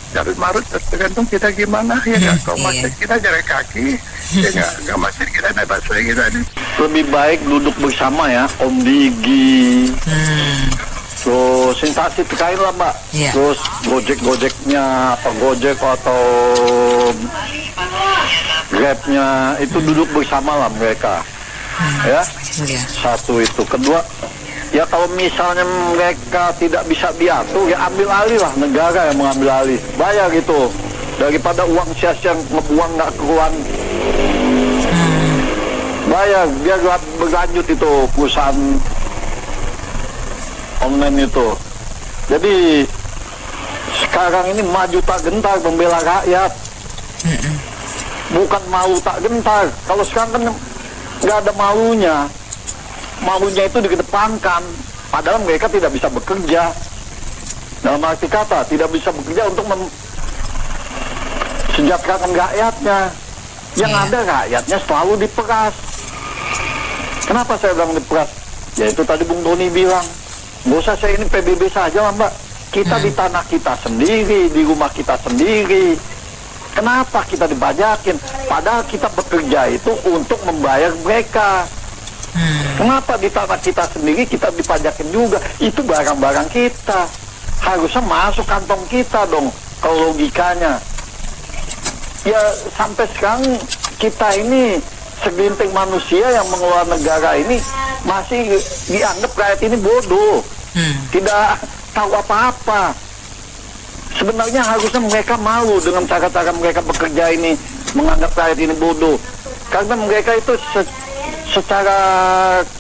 Carut marut tergantung kita gimana, ya nggak? Kalau masjid kita jalan kaki, ya nggak masjid kita naik busway kita ini. Lebih baik duduk bersama ya, Om Digi. Terus instansi terkait lah Mbak. Terus Gojeknya, apa Gojek atau Grabnya itu duduk bersama lah mereka. Ya, satu itu. Kedua, ya kalau misalnya mereka tidak bisa diatur, ya ambil alih lah, negara yang mengambil alih, bayar gitu, daripada uang sia-sia ngebuang nggak keluar, bayar biar berlanjut itu perusahaan online itu. Jadi sekarang ini maju tak gentar membela rakyat, bukan malu tak gentar. Kalau sekarang kan nggak ada malunya itu dikedepankan, padahal mereka tidak bisa bekerja. Dalam arti kata, tidak bisa bekerja untuk sejahterakan rakyatnya. Yang ada rakyatnya selalu diperas. Kenapa saya bilang diperas? Ya itu tadi Bung Doni bilang, nggak usah saya ini PBB saja lah Mbak. Kita di tanah kita sendiri, di rumah kita sendiri. Kenapa kita dibajakin? Padahal kita bekerja itu untuk membayar mereka. Kenapa di tanah kita sendiri kita dipajakin juga? Itu barang-barang kita, harusnya masuk kantong kita dong, kalau logikanya. Ya sampai sekarang kita ini segelintir manusia yang mengelola negara ini masih dianggap rakyat ini bodoh, tidak tahu apa-apa. Sebenarnya harusnya mereka malu dengan cara-cara mereka bekerja ini, menganggap rakyat ini bodoh, karena mereka itu secara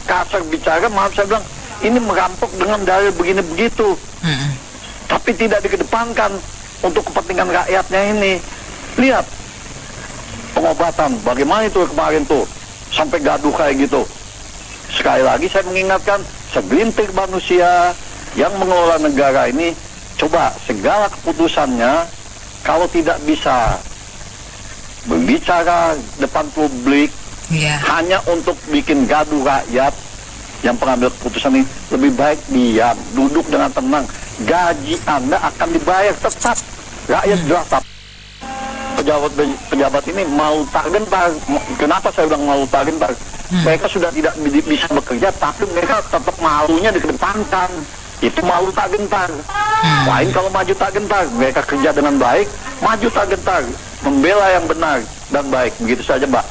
kasar bicara, maaf saya bilang, ini merampok dengan dalil begini begitu, tapi tidak dikedepankan untuk kepentingan rakyatnya ini. Lihat pengobatan, bagaimana itu kemarin tuh sampai gaduh kayak gitu. Sekali lagi saya mengingatkan, segelintir manusia yang mengelola negara ini, coba segala keputusannya kalau tidak bisa berbicara depan publik, hanya untuk bikin gaduh rakyat, yang pengambil keputusan ini lebih baik diam, duduk dengan tenang. Gaji Anda akan dibayar tetap, rakyat jelas. Pejabat ini mau tak gentar. Kenapa saya bilang mau tak gentar? Mereka sudah tidak bisa bekerja, tapi mereka tetap malunya dikedepankan. Itu malu tak gentar. Lain kalau maju tak gentar, mereka kerja dengan baik, maju tak gentar, membela yang benar dan baik. Begitu saja Mbak.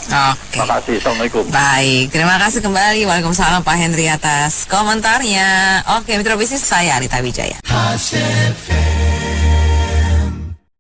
Terima kasih. Assalamualaikum. Baik, terima kasih kembali. Waalaikumsalam Pak Henry atas komentarnya. Oke, Mitra Bisnis, saya Arita Wijaya.